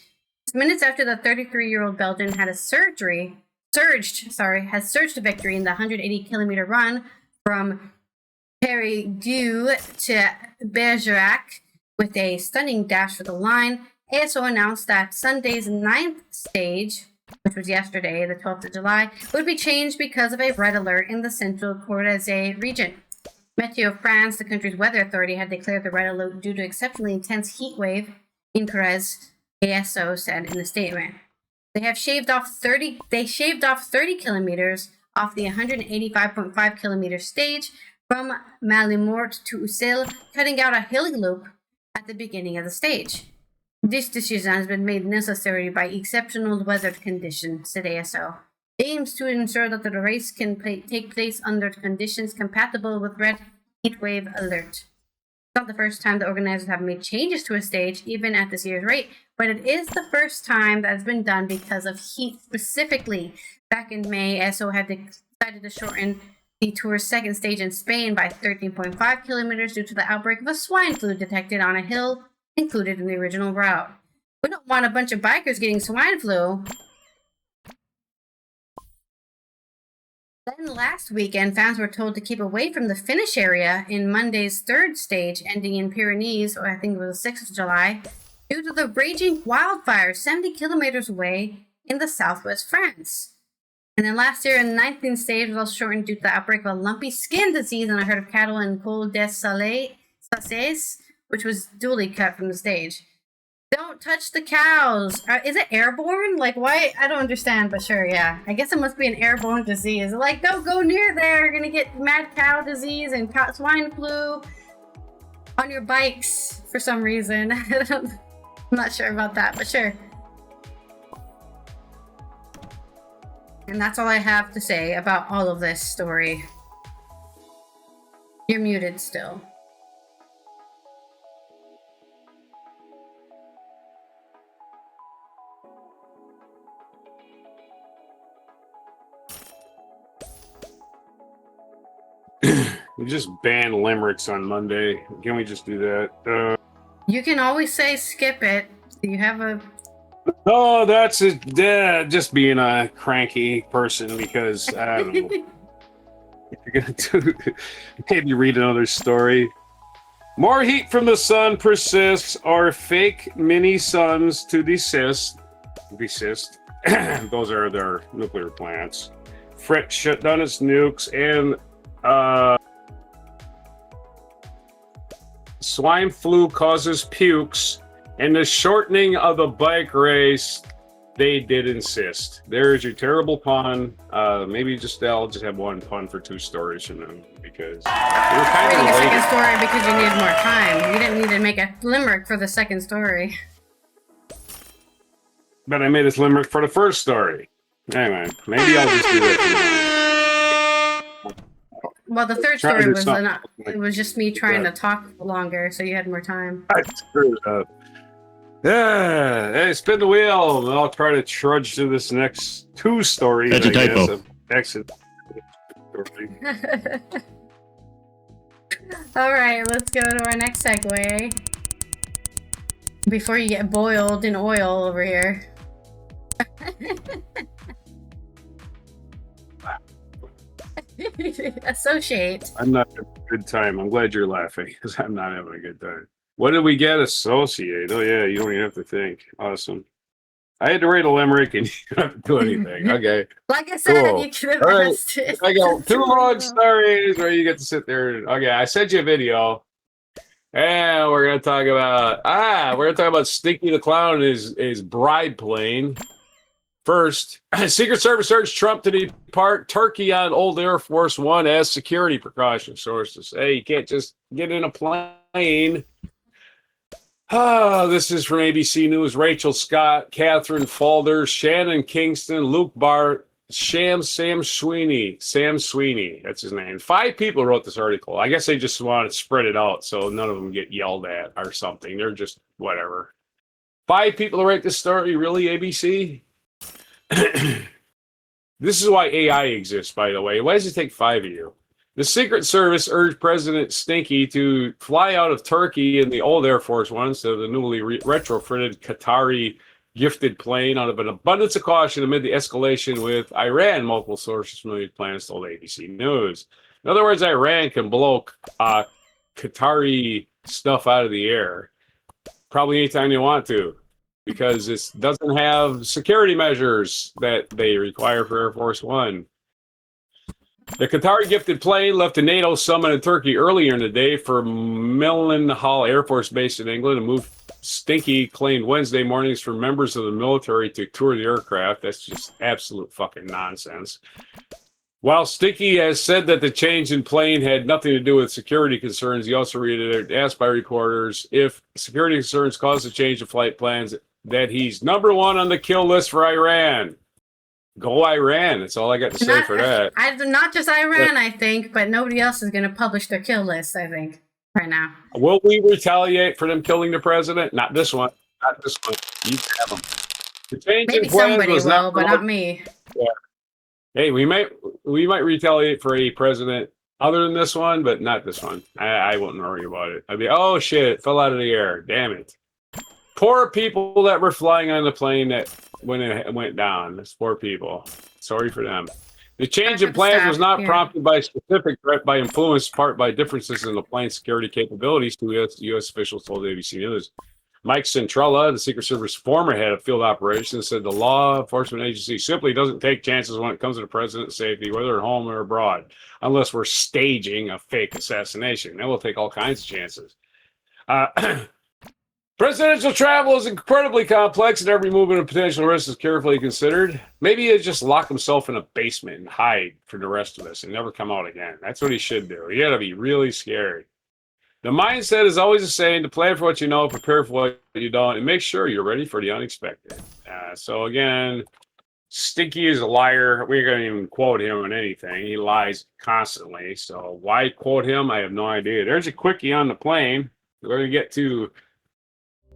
Minutes after the 33-year-old Belgian had surged to victory in the 180-kilometer run from Périgueux to Bergerac with a stunning dash for the line, ASO announced that Sunday's 9th stage, which was yesterday, the 12th of July, would be changed because of a red alert in the central Corrèze region. Météo France, the country's weather authority, had declared the red alert due to exceptionally intense heat wave in Corrèze, ASO said in a statement. They shaved off 30 kilometers off the 185.5 kilometer stage from Malimort to Ussel, cutting out a hilly loop at the beginning of the stage. This decision has been made necessary by exceptional weather conditions, said ASO. It aims to ensure that the race can take place under conditions compatible with red heatwave alert. It's not the first time the organizers have made changes to a stage, even at this year's rate, but it is the first time that has been done because of heat specifically. Back in May, ASO had decided to shorten the tour's second stage in Spain by 13.5 kilometers due to the outbreak of a swine flu detected on a hill included in the original route. We don't want a bunch of bikers getting swine flu. Then last weekend, fans were told to keep away from the finish area in Monday's third stage, ending in Pyrenees, or I think it was the 6th of July, due to the raging wildfire 70 kilometers away in the southwest France. And then last year, in the 19th stage, was also shortened due to the outbreak of a lumpy skin disease on a herd of cattle in Col des Salés, which was duly cut from the stage. Don't touch the cows. Is it airborne? Like, why? I don't understand, but sure, yeah. I guess it must be an airborne disease. Like, don't go near there. You're gonna get mad cow disease and swine flu on your bikes for some reason. I'm not sure about that, but sure. And that's all I have to say about all of this story. You're muted still. We just banned limericks on Monday. Can we just do that? You can always say skip it. You have a... Oh, that's just being a cranky person because, I don't know. If you're going to do... Maybe read another story. More heat from the sun persists. Our fake mini suns to desist. Those are their nuclear plants. Frit shut down its nukes and... swine flu causes pukes, and the shortening of the bike race, they did insist. There's your terrible pun. Maybe I'll just have one pun for two stories from them because we're kind of reading a second story because you needed more time. You didn't need to make a limerick for the second story. But I made this limerick for the first story. Anyway, maybe I'll just do that. Well, the third story was it was just me trying to talk longer, so you had more time. I screwed it up. Yeah, hey, spin the wheel, and I'll try to trudge through this next two stories. That's a typo. Exit. All right, let's go to our next segue. Before you get boiled in oil over here. Associate. I'm not having a good time. I'm glad you're laughing because I'm not having a good time. What did we get? Associate. Oh, yeah, you don't even have to think. Awesome. I had to write a limerick and you don't have to do anything. Okay. Like I said, cool. you could have All asked right. I got two long stories where you get to sit there. Okay, I sent you a video. And we're gonna talk about Stinky the Clown and his bride plane. First, Secret Service urged Trump to depart Turkey on old Air Force One as security precaution. Sources say you can't just get in a plane. This is from ABC News. Rachel Scott, Catherine Falder, Shannon Kingston, Luke Bart, Sam Sweeney. Sam Sweeney, that's his name. 5 people wrote this article. I guess they just wanted to spread it out so none of them get yelled at or something. They're just whatever. 5 people to write this story. Really, ABC? This is why AI exists, by the way. Why does it take 5 of you? The Secret Service urged President Stinky to fly out of Turkey in the old Air Force One instead of the newly retrofitted Qatari gifted plane out of an abundance of caution amid the escalation with Iran, multiple sources from the plans told ABC News. In other words, Iran can blow Qatari stuff out of the air probably anytime they want to, because it doesn't have security measures that they require for Air Force One. The Qatari gifted plane left a NATO summit in Turkey earlier in the day for Millenhall Air Force Base in England and moved Stinky claimed Wednesday mornings for members of the military to tour the aircraft. That's just absolute fucking nonsense. While Stinky has said that the change in plane had nothing to do with security concerns, he also asked by reporters if security concerns caused a change in flight plans that he's number one on the kill list for Iran. Go Iran. That's all I got to say for that. Not just Iran, I think, but nobody else is going to publish their kill list, I think, right now. Will we retaliate for them killing the president? Not this one. Not this one. You have them. The change Maybe in plans somebody was will, but not me. Yeah. Hey, we might retaliate for a president other than this one, but not this one. I won't worry about it. I'd be, oh shit, it fell out of the air. Damn it. Poor people that were flying on the plane that when it went down. That's poor people. Sorry for them. The change in plans was not prompted by a specific threat, by influence, part by differences in the plane's security capabilities, U.S. officials told ABC News. Mike Centrella, the Secret Service former head of field operations, said the law enforcement agency simply doesn't take chances when it comes to the president's safety, whether at home or abroad, unless we're staging a fake assassination. Then we'll take all kinds of chances. Presidential travel is incredibly complex, and every movement of potential risk is carefully considered. Maybe he'd just lock himself in a basement and hide for the rest of us and never come out again. That's what he should do. He got to be really scared. The mindset is always the same: to plan for what you know, prepare for what you don't, and make sure you're ready for the unexpected. So again, Stinky is a liar. We're going to even quote him on anything. He lies constantly. So why quote him? I have no idea. There's a quickie on the plane. We're going to get to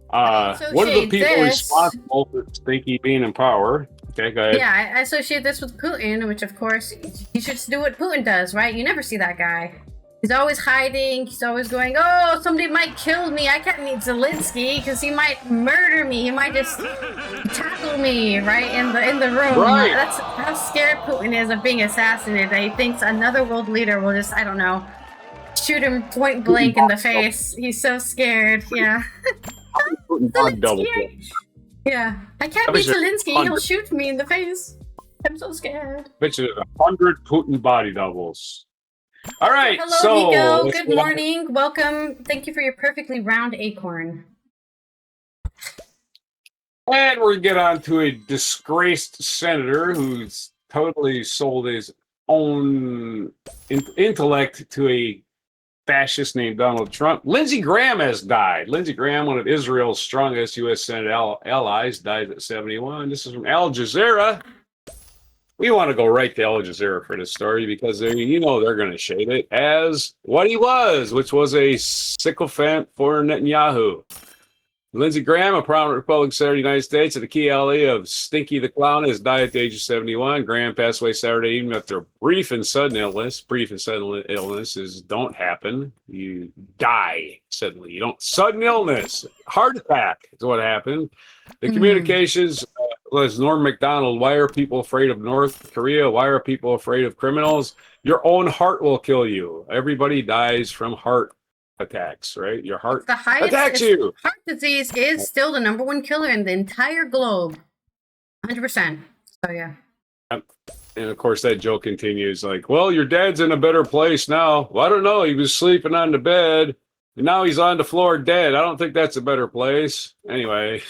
what are the people responsible for Stinky being in power? Okay, go ahead. Yeah, I associate this with Putin, which of course you should do what Putin does, right? You never see that guy. He's always hiding. He's always going, oh, somebody might kill me. I can't meet Zelensky because he might murder me. He might just tackle me right in the room. Right. That's how scared Putin is of being assassinated. He thinks another world leader will just, I don't know, shoot him point blank in the face. He's so scared. Yeah. Yeah. I can't beat Zelensky. He'll shoot me in the face. I'm so scared. Picture 100 Putin body doubles. All right. Hello, Nico. Good morning. Welcome. Thank you for your perfectly round acorn. And we're going to get on to a disgraced senator who's totally sold his own intellect to a fascist named Donald Trump. Lindsey Graham has died. Lindsey Graham, one of Israel's strongest U.S. Senate allies, died at 71. This is from Al Jazeera. We want to go right to Al Jazeera for this story because they're going to shade it as what he was, which was a sycophant for Netanyahu. Lindsey Graham, a prominent Republican senator of the United States and a key ally of Stinky the Clown, has died at the age of 71. Graham passed away Saturday evening after brief and sudden illness. Brief and sudden illnesses don't happen. You die suddenly. You don't. Sudden illness. Heart attack is what happened. The communications was Norm Macdonald. Why are people afraid of North Korea? Why are people afraid of criminals? Your own heart will kill you. Everybody dies from heart attacks, right? Your heart attacks you. Heart disease is still the number one killer in the entire globe. 100%. So, yeah. And of course, that joke continues like, well, your dad's in a better place now. Well, I don't know. He was sleeping on the bed. And now he's on the floor dead. I don't think that's a better place. Anyway,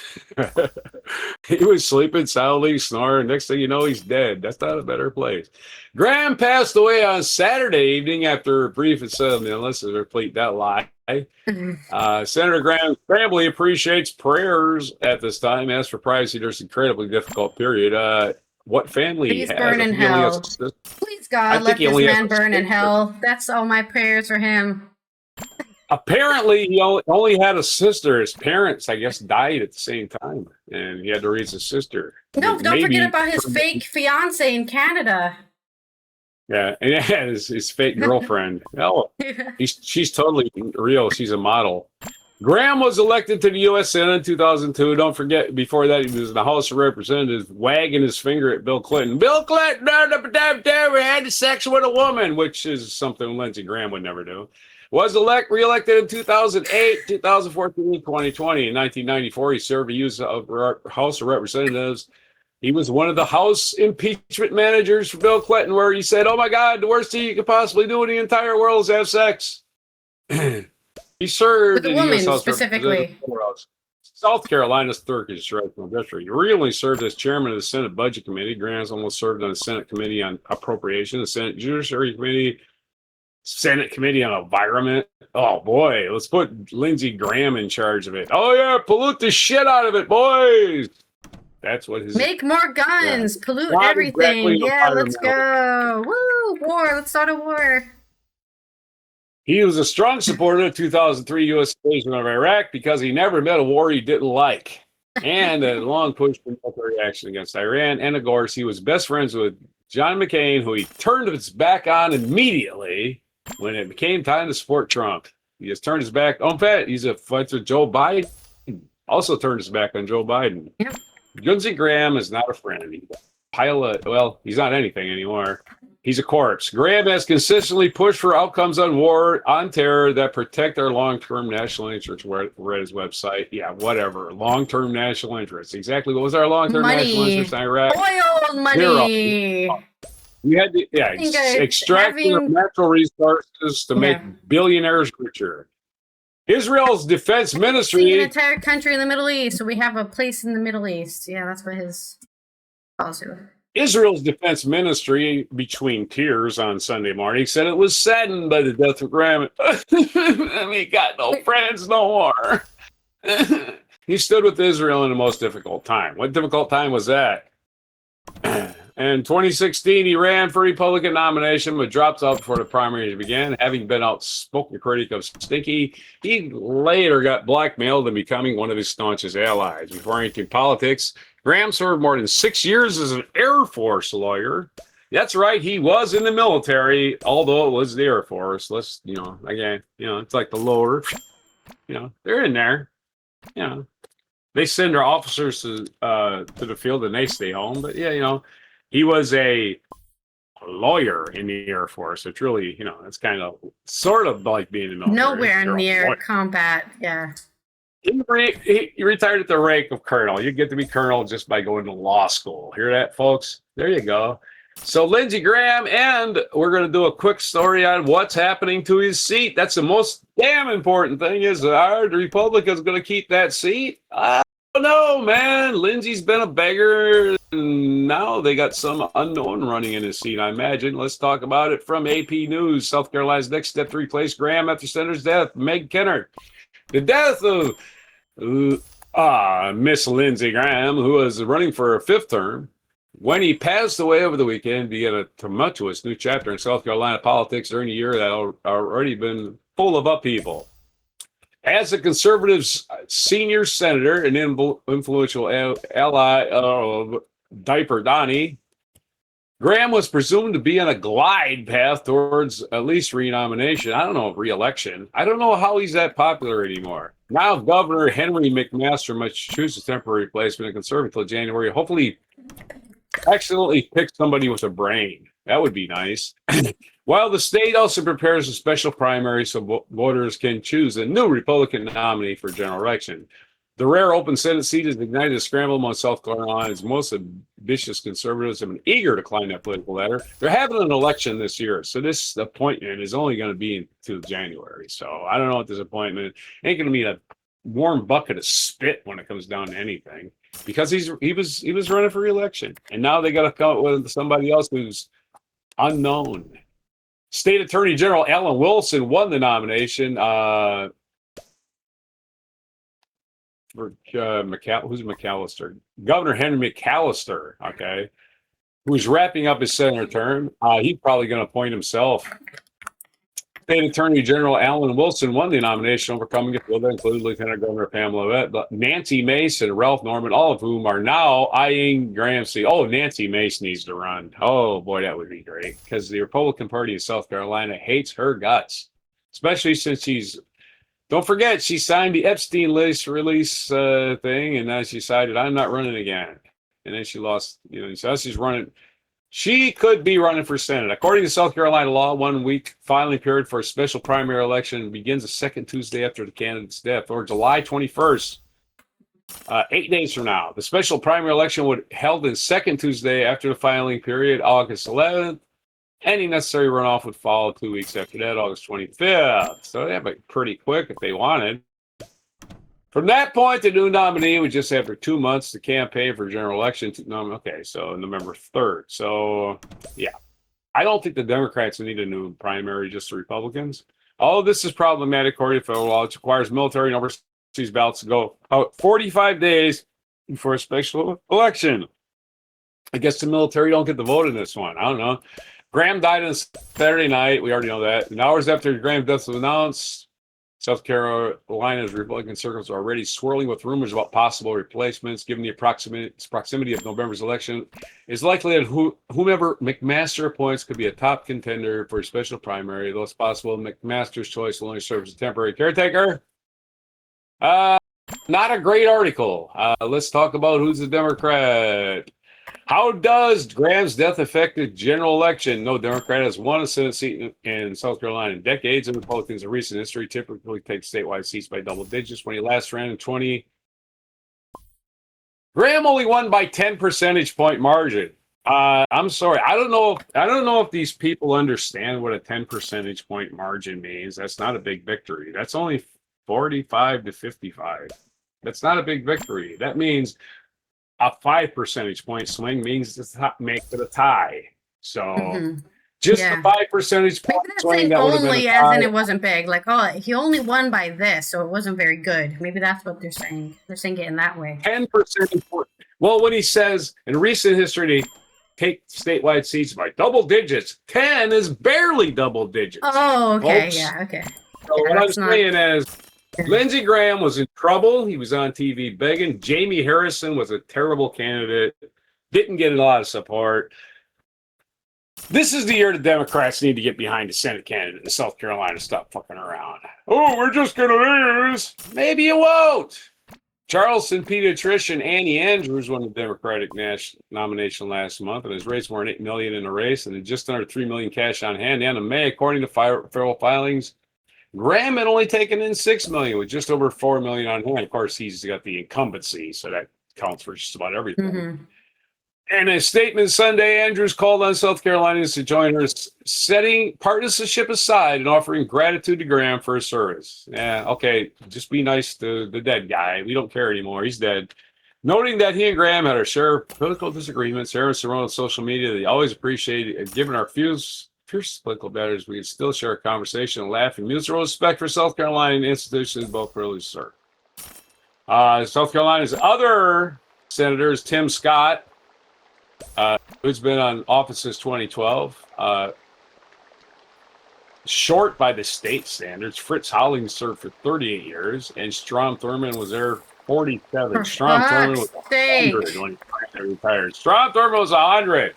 he was sleeping soundly, snoring. Next thing you know, he's dead. That's not a better place. Graham passed away on Saturday evening after a brief and sudden illness. To replete that lie. Senator Graham's family appreciates prayers at this time. As for privacy, there's an incredibly difficult period. What family? Please burn in hell. Please, God, let this man burn in hell. That's all my prayers for him. Apparently, he only had a sister. His parents, I guess, died at the same time, and he had to raise his sister. No, don't Maybe forget about his fake fiance in Canada. Yeah, and yeah, his fake girlfriend. Oh, she's totally real. She's a model. Graham was elected to the U.S. Senate in 2002. Don't forget, before that, he was in the House of Representatives, wagging his finger at Bill Clinton. Bill Clinton had sex with a woman, which is something Lindsey Graham would never do. Was reelected in 2008, 2014, 2020. In 1994, he served the U.S. House of Representatives. He was one of the House impeachment managers for Bill Clinton, where he said, "Oh my God, the worst thing you could possibly do in the entire world is have sex." He served with a woman specifically. South Carolina's Turkish Directional District. He originally served as chairman of the Senate Budget Committee. Graham's almost served on the Senate Committee on Appropriation, the Senate Judiciary Committee, Senate Committee on Environment. Oh boy, let's put Lindsey Graham in charge of it. Oh yeah, pollute the shit out of it, boys. That's what his make more guns, pollute everything. Exactly, yeah, let's go. Woo, war. Let's start a war. He was a strong supporter of 2003 U.S. invasion of Iraq because he never met a war he didn't like, and a long push for military action against Iran. And of course, he was best friends with John McCain, who he turned his back on immediately when it became time to support Trump. He just turned his back. Oh, in fact, he's a fight with Joe Biden. Also turned his back on Joe Biden. Yep. Lindsey Graham is not a friend. He's a pilot. Well, he's not anything anymore. He's a corpse. Graham has consistently pushed for outcomes on war, on terror that protect our long-term national interests. Read his website. Yeah, whatever. Long-term national interests. Exactly. What was our long-term national interest in Iraq? Oil money. We had to, extracting natural resources to make billionaires richer. Israel's defense ministry. An entire country in the Middle East, so we have a place in the Middle East. Yeah, that's what his policy was. Israel's defense ministry, between tears on Sunday morning, said it was saddened by the death of Graham. We got no friends no more. He stood with Israel in the most difficult time. What difficult time was that? In 2016, he ran for Republican nomination, but dropped out before the primaries began. Having been outspoken critic of Stinky, he later got blackmailed in becoming one of his staunchest allies. Before entering politics, Graham served more than 6 years as an Air Force lawyer. That's right, he was in the military, although it was the Air Force. Let's, again, it's like the lower, they're in there, They send their officers to the field and they stay home. But he was a lawyer in the Air Force. It's really, it's kind of sort of like being in the military. Nowhere near combat, yeah. He retired at the rank of colonel. You get to be colonel just by going to law school. Hear that, folks? There you go. So Lindsey Graham, and we're going to do a quick story on what's happening to his seat. That's the most damn important thing. Is the Republicans going to keep that seat? I don't know, man. Lindsey's been a beggar. And now they got some unknown running in his seat, I imagine. Let's talk about it from AP News. South Carolina's next step to replace Graham after senator's death. Meg Kennard. The death of Miss Lindsey Graham, who was running for a fifth term, when he passed away over the weekend, began a tumultuous new chapter in South Carolina politics during a year that had already been full of upheaval. As a conservative's senior senator and influential ally of Diaper Donnie, Graham was presumed to be on a glide path towards at least renomination. I don't know, re-election. I don't know how he's that popular anymore. Now Governor Henry McMaster must choose a temporary replacement and conserve until January. Hopefully accidentally pick somebody with a brain. That would be nice. While the state also prepares a special primary so voters can choose a new Republican nominee for general election. The rare open Senate seat has ignited a scramble among South Carolina's most ambitious conservatives have been eager to climb that political ladder. They're having an election this year, so this appointment is only going to be until January. So I don't know what this appointment ain't going to be a warm bucket of spit when it comes down to anything, because he was running for re-election, and now they got to come up with somebody else who's unknown. State Attorney General Alan Wilson won the nomination. For who's McAllister? Governor Henry McAllister, okay, who's wrapping up his senator term. He's probably going to appoint himself. State Attorney General Alan Wilson won the nomination, overcoming a field that included Lieutenant Governor Pamela Vett, but Nancy Mace and Ralph Norman, all of whom are now eyeing Graham seat. Oh, Nancy Mace needs to run. Oh, boy, that would be great, because the Republican Party of South Carolina hates her guts, especially since don't forget, she signed the Epstein list release thing, and now she decided, I'm not running again. And then she lost, so she's running. She could be running for Senate. According to South Carolina law, 1 week filing period for a special primary election begins the second Tuesday after the candidate's death, or July 21st, 8 days from now. The special primary election would be held the second Tuesday after the filing period, August 11th. Any necessary runoff would follow 2 weeks after that, August 25th. So yeah, but pretty quick if they wanted. From that point, the new nominee would just have for 2 months to campaign for general election. Okay, so November 3rd. So, yeah. I don't think the Democrats need a new primary, just the Republicans. All of this is problematic according to federal law. It requires military and overseas ballots to go out 45 days before a special election. I guess the military don't get the vote in this one. I don't know. Graham died on Saturday night. We already know that. And hours after Graham's death was announced, South Carolina's Republican circles are already swirling with rumors about possible replacements. Given the proximity of November's election, it's likely that whomever McMaster appoints could be a top contender for a special primary. Though it's possible McMaster's choice will only serve as a temporary caretaker. Not a great article. Let's talk about who's the Democrat. How does Graham's death affect the general election? No Democrat has won a Senate seat in South Carolina in decades, and Republicans in recent history typically take statewide seats by double digits. When he last ran in 20, Graham only won by 10 percentage point margin. I'm sorry, I don't know if these people understand what a 10 percentage point margin means. That's not a big victory. That's only 45 to 55. That's not a big victory. That means a 5 percentage point swing means to make it a tie. So just a 5 percentage point swing that would have been a tie. As in it wasn't big. Like, oh, he only won by this, so it wasn't very good. Maybe that's what they're saying. They're saying it in that way. 10 percentage point. Well, when he says in recent history they take statewide seats by double digits, 10 is barely double digits. Oh, okay, folks. Yeah, okay. So what I'm saying is, Lindsey Graham was in trouble. He was on TV begging. Jamie Harrison was a terrible candidate. Didn't get a lot of support. This is the year the Democrats need to get behind a Senate candidate in South Carolina. Stop fucking around. Oh, we're just going to lose. Maybe you won't. Charleston pediatrician Annie Andrews won the Democratic nomination last month and has raised more than $8 million in the race and just under $3 million cash on hand. And in May, according to federal filings, Graham had only taken in $6 million with just over $4 million on hand. Of course, he's got the incumbency, so that counts for just about everything. In a statement Sunday, Andrews called on South Carolinians to join her, setting partisanship aside and offering gratitude to Graham for his service. Yeah, okay, just be nice to the dead guy. We don't care anymore. He's dead. Noting that he and Graham had a share of political disagreements, Harris wrote on social media that he always appreciated, given our fierce political battles, we can still share a conversation and laugh and mutual respect for South Carolina and institutions both really serve. South Carolina's other senators, Tim Scott, who's been on office since 2012, short by the state standards. Fritz Hollings served for 38 years, and Strom Thurmond was there 47. Strom Thurmond was 100 when he retired. Strom Thurmond was 100.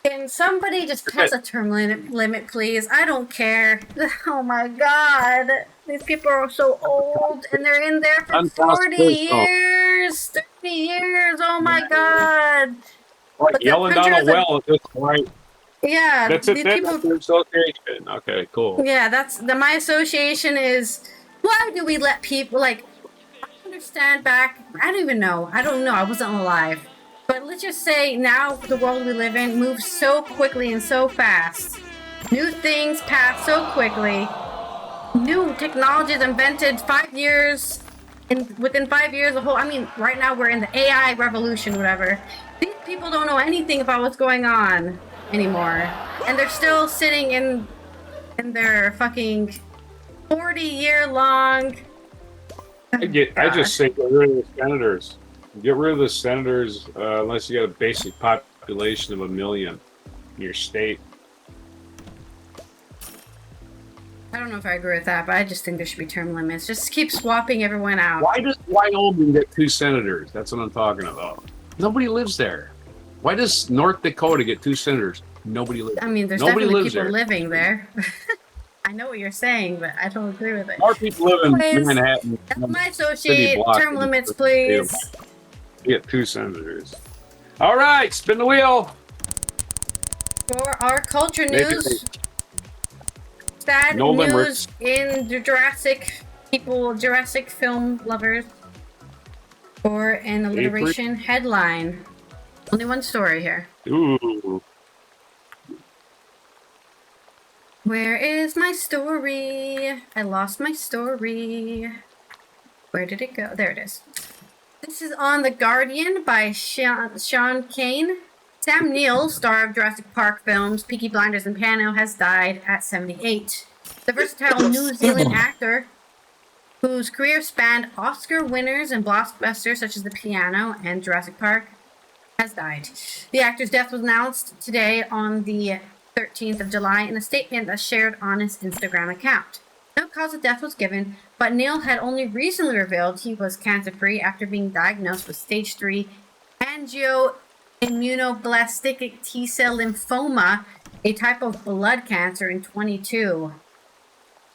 Can somebody just pass a term limit, please? I don't care. Oh my God. These people are so old and they're in there for 40 years. 30 years. Oh my God. Like yelling down a well at this point. Yeah. That's it. That's your association. Okay, cool. Yeah, my association is, why do we let people, like, I understand back, I don't know. I wasn't alive. But let's just say now the world we live in moves so quickly and so fast. New things pass so quickly. New technologies invented 5 years. Within 5 years, right now we're in the AI revolution, whatever. These people don't know anything about what's going on anymore. And they're still sitting in their fucking 40-year-long... I just think get rid of the senators. Get rid of the senators unless you got a basic population of 1 million in your state. I don't know if I agree with that, but I just think there should be term limits. Just keep swapping everyone out. Why does Wyoming get 2 senators? That's what I'm talking about. Nobody lives there. Why does North Dakota get 2 senators? Nobody lives there. I mean, there's Nobody definitely lives people there. living there. I know what you're saying, but I don't agree with it. More people live in Anyways, Manhattan. that's my City associate. block Term than limits, the please. state of- You get 2 senators. All right, spin the wheel. For our culture Make it news, sad No news limericks. in the Jurassic film lovers. For an alliteration headline. Only one story here. Ooh. Where is my story? I lost my story. Where did it go? There it is. This is on The Guardian by Sean Kane. Sam Neill, star of Jurassic Park films, Peaky Blinders, and Piano, has died at 78. The versatile New Zealand actor, whose career spanned Oscar winners and blockbusters such as The Piano and Jurassic Park, has died. The actor's death was announced today on the 13th of July in a statement that's shared on his Instagram account. No cause of death was given, but Neil had only recently revealed he was cancer-free after being diagnosed with stage 3 angioimmunoblastic T-cell lymphoma, a type of blood cancer, in 2022.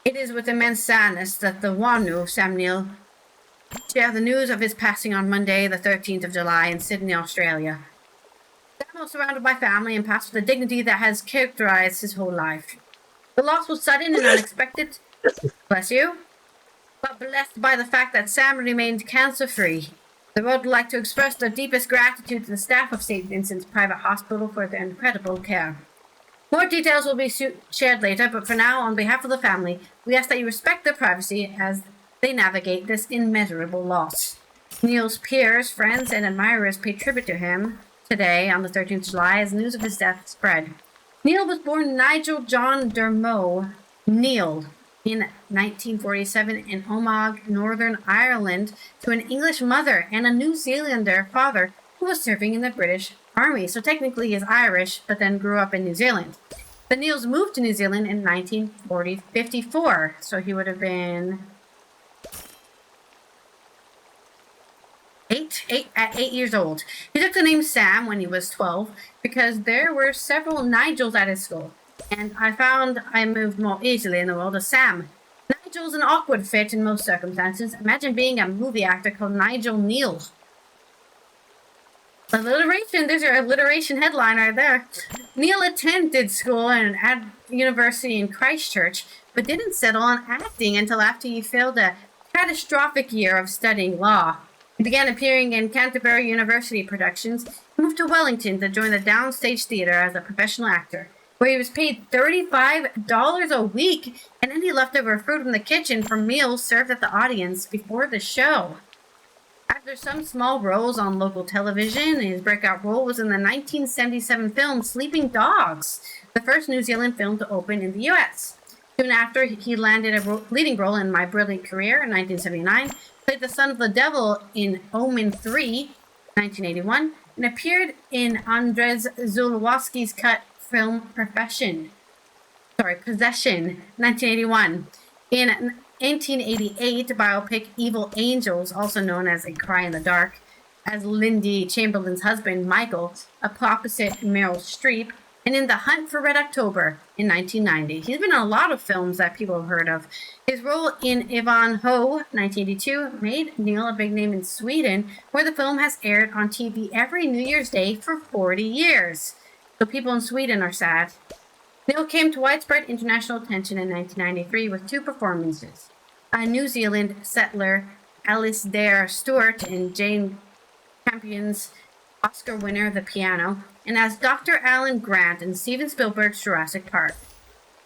It is with immense sadness that the Wanu, Sam Neill, shared the news of his passing on Monday, the 13th of July, in Sydney, Australia. Sam was surrounded by family and passed with the dignity that has characterized his whole life. The loss was sudden and unexpected, bless you, but blessed by the fact that Sam remained cancer-free. The world would like to express their deepest gratitude to the staff of St. Vincent's Private Hospital for their incredible care. More details will be shared later, but for now, on behalf of the family, we ask that you respect their privacy as they navigate this immeasurable loss. Neil's peers, friends, and admirers pay tribute to him today on the 13th of July as news of his death spread. Neil was born Nigel John Dermot Neil in 1947 in Omagh, Northern Ireland, to an English mother and a New Zealander father who was serving in the British Army. So technically he is Irish, but then grew up in New Zealand. The Neils moved to New Zealand in 1954, so he would have been eight years old. He took the name Sam when he was 12 because there were several Nigels at his school, and I found I moved more easily in the world of Sam. Nigel's an awkward fit in most circumstances. Imagine being a movie actor called Nigel Neal. Alliteration, there's your alliteration headline right there. Neil attended school at university in Christchurch, but didn't settle on acting until after he failed a catastrophic year of studying law. He began appearing in Canterbury University productions. He moved to Wellington to join the Downstage Theatre as a professional actor, where he was paid $35 a week and any leftover food from the kitchen for meals served at the audience before the show. After some small roles on local television, his breakout role was in the 1977 film Sleeping Dogs, the first New Zealand film to open in the US. Soon after, he landed a leading role in My Brilliant Career in 1979, played the son of the devil in Omen 3, 1981, and appeared in Andrzej Zulawski's cut film Possession, 1981. In 1988, biopic Evil Angels, also known as A Cry in the Dark, as Lindy Chamberlain's husband, Michael, opposite Meryl Streep, and in The Hunt for Red October in 1990. He's been in a lot of films that people have heard of. His role in Ivanhoe, 1982, made Neil a big name in Sweden, where the film has aired on TV every New Year's Day for 40 years. So people in Sweden are sad. Neil came to widespread international attention in 1993 with two performances. A New Zealand settler, Alasdair Stewart, in Jane Campion's Oscar winner, The Piano, and as Dr. Alan Grant in Steven Spielberg's Jurassic Park.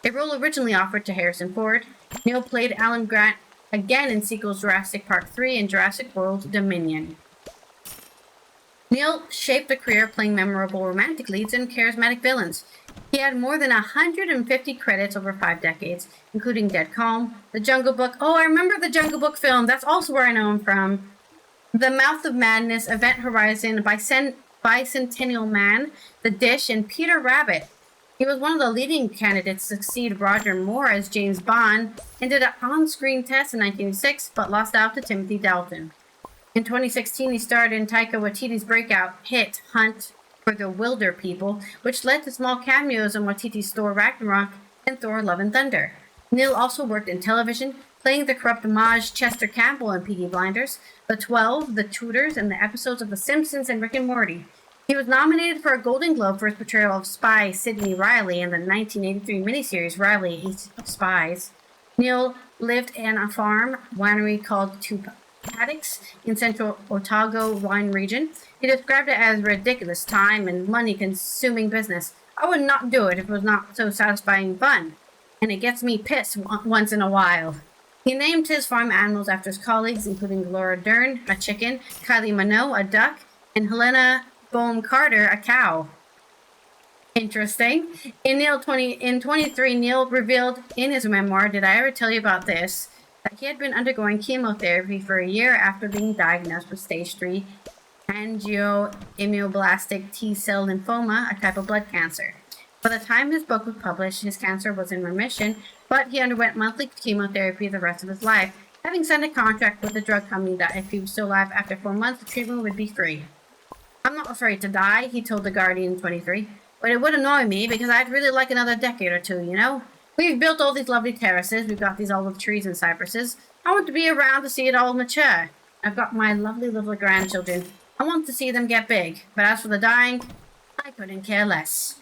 A role originally offered to Harrison Ford, Neil played Alan Grant again in sequels Jurassic Park 3 and Jurassic World Dominion. Neil shaped a career playing memorable romantic leads and charismatic villains. He had more than 150 credits over 5 decades, including Dead Calm, The Jungle Book. Oh, I remember the Jungle Book film. That's also where I know him from. The Mouth of Madness, Event Horizon, Bicentennial Man, The Dish, and Peter Rabbit. He was one of the leading candidates to succeed Roger Moore as James Bond and did an on-screen test in 1986, but lost out to Timothy Dalton. In 2016, he starred in Taika Waititi's breakout hit Hunt for the Wilder People, which led to small cameos in Waititi's Thor Ragnarok and Thor Love and Thunder. Neil also worked in television, playing the corrupt Maj Chester Campbell in Peaky Blinders, The 12, The Tudors, and the episodes of The Simpsons and Rick and Morty. He was nominated for a Golden Globe for his portrayal of spy Sidney Riley in the 1983 miniseries Riley Age of Spies. Neil lived in a farm winery called Two Paddocks in central Otago wine region. He described it as a ridiculous time and money-consuming business. I would not do it if it was not so satisfying fun, and it gets me pissed once in a while. He named his farm animals after his colleagues, including Laura Dern, a chicken, Kylie Minogue, a duck, and Helena Bohm Carter, a cow. Interesting. In 23, Neil revealed in his memoir, Did I Ever Tell You About This?, that he had been undergoing chemotherapy for a year after being diagnosed with stage 3 angioimmunoblastic T-cell lymphoma, a type of blood cancer. By the time his book was published, his cancer was in remission, but he underwent monthly chemotherapy the rest of his life, having signed a contract with the drug company that if he was still alive after 4 months, the treatment would be free. I'm not afraid to die, he told The Guardian in 23, but it would annoy me because I'd really like another decade or two, you know? We've built all these lovely terraces, we've got these olive trees and cypresses. I want to be around to see it all mature. I've got my lovely little grandchildren. I want to see them get big, but as for the dying, I couldn't care less.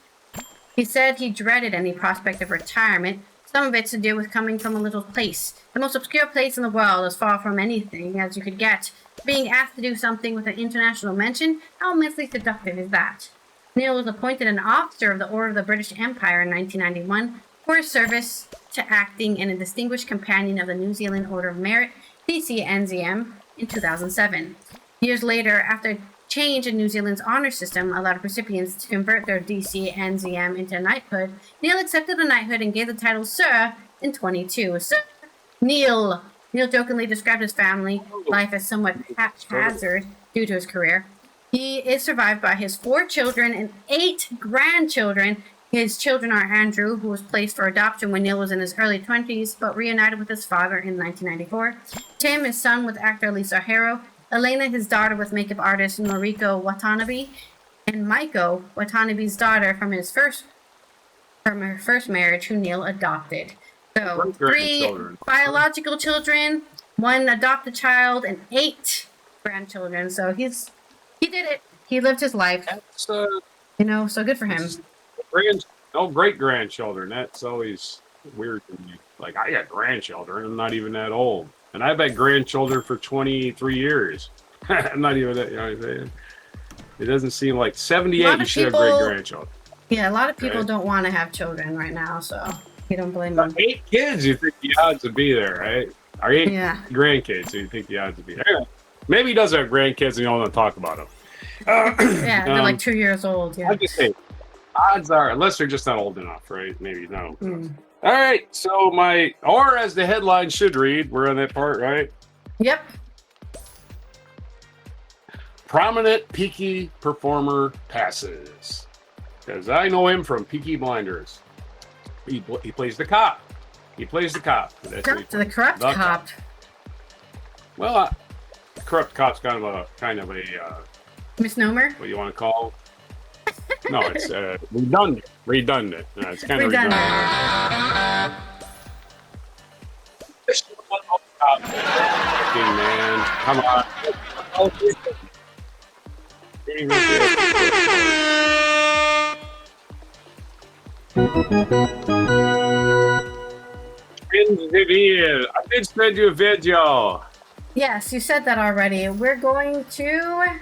He said he dreaded any prospect of retirement. Some of it's to do with coming from a little place, the most obscure place in the world, as far from anything as you could get. Being asked to do something with an international mention, how immensely seductive is that? Neil was appointed an officer of the Order of the British Empire in 1991 for his service to acting and a Distinguished Companion of the New Zealand Order of Merit, DCNZM, in 2007. Years later, after a change in New Zealand's honor system allowed recipients to convert their DCNZM into knighthood, Neil accepted the knighthood and gave the title Sir in 22. Sir Neil. Neil jokingly described his family life as somewhat haphazard due to his career. He is survived by his 4 children and 8 grandchildren. His children are Andrew, who was placed for adoption when Neil was in his early 20s, but reunited with his father in 1994. Tim, his son, with actor Lisa Harrow. Elena, his daughter, with makeup artist Noriko Watanabe. And Maiko, Watanabe's daughter from her first marriage, who Neil adopted. So 3 biological children, 1 adopted child, and 8 grandchildren. So he did it. He lived his life. That's, so good for him. Great grandchildren. That's always weird to me. Like, I got grandchildren. I'm not even that old. And I've had grandchildren for 23 years. I'm not even that, you know what I'm saying? It doesn't seem like 78 you should have great grandchildren. Yeah, a lot of people don't want to have children right now, so you don't blame them. 8 kids, you think the odds would be there, right? Or 8 grandkids, so you think the odds would be there. Maybe he does have grandkids and you don't want to talk about them. Yeah, they're like 2 years old. Yeah. I just say, odds are, unless they're just not old enough, right? Maybe not. All right, so or as the headline should read, we're on that part, right? Yep. Prominent Peaky performer passes. Because I know him from Peaky Blinders. He plays the cop. He plays the cop. The corrupt cop. Well, corrupt cop's kind of a misnomer. What do you want to call? No, it's redundant. Redundant. It's kind of redundant. Man, come on. I did send you a video. Yes, you said that already. We're going to...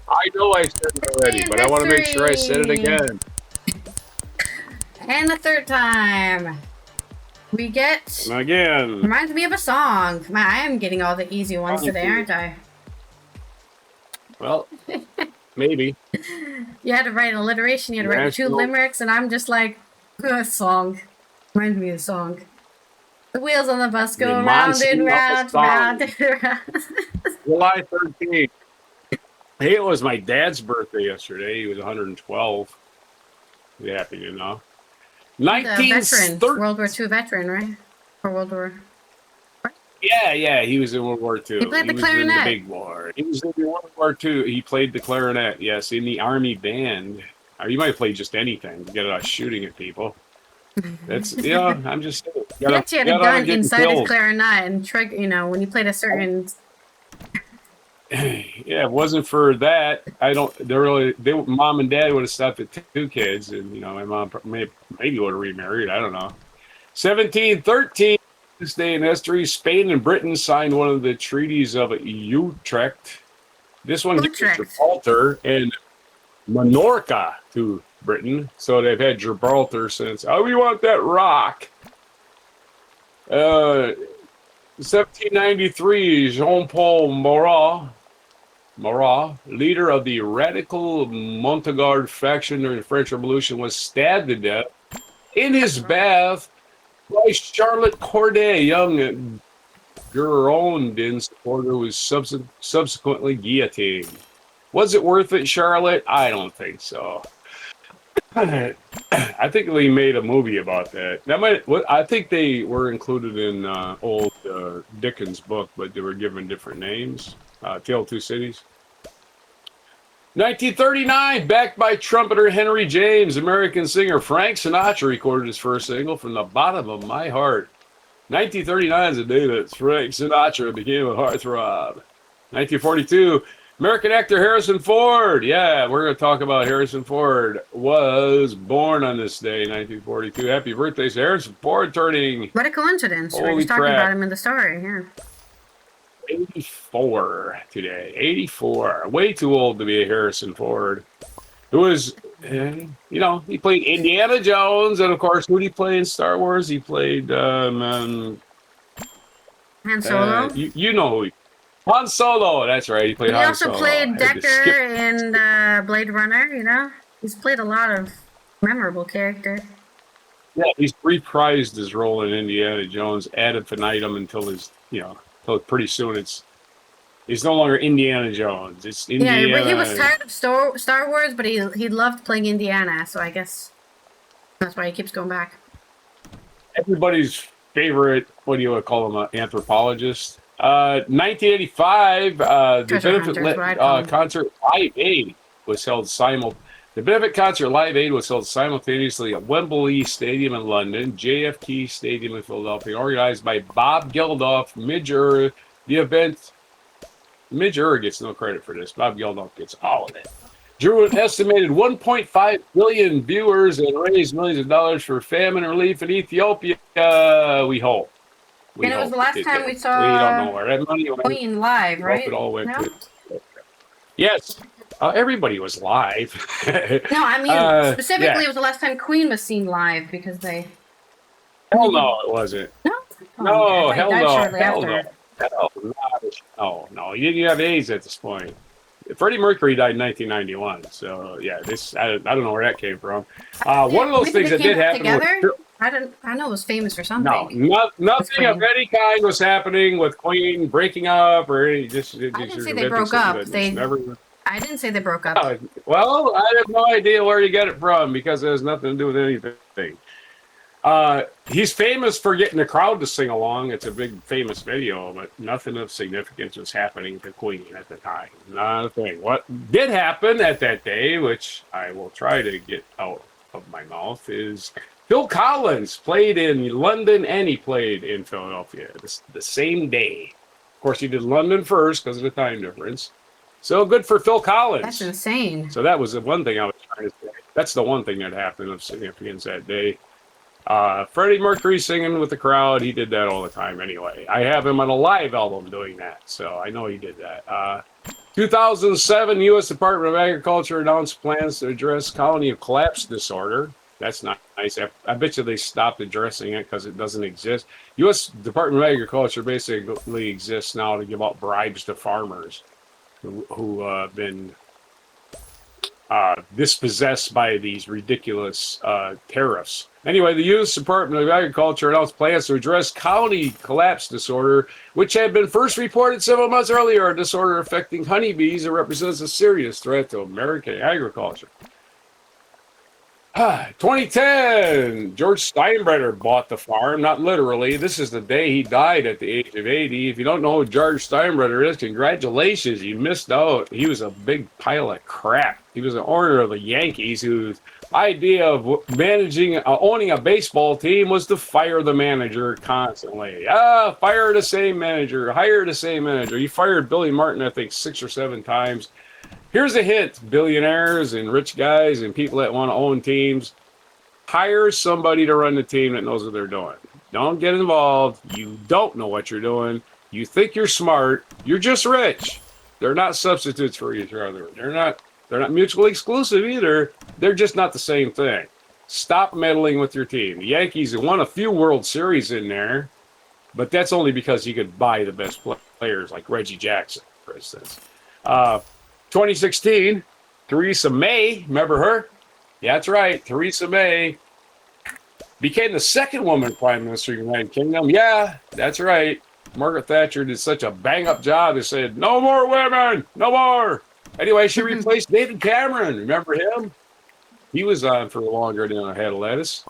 I know I said it already, but I want to make sure I said it again. And the third time. We get... Again. Reminds me of a song. I am getting all the easy ones today, aren't I? Well, maybe. You had to write an alliteration, you had to write 2 limericks, and I'm just like, a song. Reminds me of a song. The wheels on the bus go round and round, round and round. July 13th. Hey, it was my dad's birthday yesterday. He was 112. Happy, you know. veteran, World War II veteran, right? Or World War. Yeah, he was in World War II. He played the was clarinet. in the big war. He was in World War II. He played the clarinet, yes, in the Army band. Or you might play just anything to get out shooting at people. That's, I'm just saying. He actually had a gun inside his clarinet and when you played a certain... Yeah, it wasn't for that. Mom and dad would have stopped at 2 kids, and my mom maybe would have remarried. I don't know. 1713. This day in history, Spain and Britain signed one of the treaties of Utrecht. This one gives Gibraltar and Minorca to Britain, so they've had Gibraltar since. Oh, we want that rock. 1793, Jean-Paul Marat, leader of the radical Montagnard faction during the French Revolution, was stabbed to death in his bath by Charlotte Corday, young Girondin supporter who was subsequently guillotined. Was it worth it, Charlotte? I don't think so. I think they made a movie about that. I think they were included in old Dickens book, but they were given different names. Tale of Two Cities. 1939, backed by trumpeter Henry James, American singer Frank Sinatra recorded his first single, From the Bottom of My Heart. 1939 is the day that Frank Sinatra became a heartthrob. 1942, American actor Harrison Ford, we're going to talk about Harrison Ford, was born on this day, 1942. Happy birthday to Harrison Ford, turning... What a coincidence. We're just talking about him in the story here. 84 today. 84. Way too old to be a Harrison Ford. It was, he played Indiana Jones, and of course, who did he play in Star Wars? He played Han Solo. You know who Han Solo. That's right. He played Han Solo. He also played Decker in Blade Runner. He's played a lot of memorable characters. Yeah, he's reprised his role in Indiana Jones ad infinitum until his, so pretty soon he's no longer Indiana Jones. It's Indiana. Yeah, but he was tired of Star Wars, but he loved playing Indiana, so I guess that's why he keeps going back. Everybody's favorite, what do you want to call him, anthropologist? 1985, the benefit concert Live Aid was held The benefit concert Live Aid was held simultaneously at Wembley Stadium in London, JFK Stadium in Philadelphia, organized by Bob Geldof, Midge-Ure. The event, Midge-Ure gets no credit for this. Bob Geldof gets all of it. Drew an estimated 1.5 billion viewers and raised millions of dollars for famine relief in Ethiopia. We hope. It was the last time we saw. We don't know where that money went. Queen live, right? It all went to. Yes. Everybody was live. No, I mean, specifically, it was the last time Queen was seen live because they... Hell no, it wasn't. No? No, hell no. No. You didn't have AIDS at this point. Freddie Mercury died in 1991, so yeah, I don't know where that came from. One of those things that did happen... Together? I know it was famous for something. No, nothing of any kind was happening with Queen breaking up or any... I didn't say they broke up. I didn't say they broke up. Well, I have no idea where you get it from because it has nothing to do with anything. He's famous for getting the crowd to sing along. It's a big famous video, but nothing of significance was happening to Queen at the time. Not a thing. What did happen at that day, which I will try to get out of my mouth, is Phil Collins played in London and he played in Philadelphia the same day. Of course, he did London first because of the time difference. So good for Phil Collins. That's insane. So that was the one thing I was trying to say. That's the one thing that happened of significance that day. Freddie Mercury singing with the crowd, he did that all the time anyway. I have him on a live album doing that, so I know he did that. 2007, U.S. Department of Agriculture announced plans to address colony of collapse disorder. That's not nice. I bet you they stopped addressing it because it doesn't exist. U.S. Department of Agriculture basically exists now to give out bribes to farmers who have been dispossessed by these ridiculous tariffs. Anyway, the U.S. Department of Agriculture announced plans to address colony collapse disorder, which had been first reported several months earlier, a disorder affecting honeybees that represents a serious threat to American agriculture. 2010, George Steinbrenner bought the farm. Not literally. This is the day he died at the age of 80. If you don't know who George Steinbrenner is, congratulations. You missed out. He was a big pile of crap. He was an owner of the Yankees whose idea of owning a baseball team was to fire the manager constantly. Fire the same manager, hire the same manager. He fired Billy Martin, I think, 6 or 7 times. Here's a hint, billionaires and rich guys and people that want to own teams, hire somebody to run the team that knows what they're doing. Don't get involved. You don't know what you're doing. You think you're smart. You're just rich. They're not substitutes for each other. They're not mutually exclusive either. They're just not the same thing. Stop meddling with your team. The Yankees won a few World Series in there, but that's only because you could buy the best players like Reggie Jackson, for instance. 2016, Theresa May, remember her? Yeah, that's right. Theresa May became the second woman prime minister of the United Kingdom. Yeah, that's right. Margaret Thatcher did such a bang-up job. They said, no more women, no more. Anyway, she replaced David Cameron. Remember him? He was on for longer than a head of lettuce.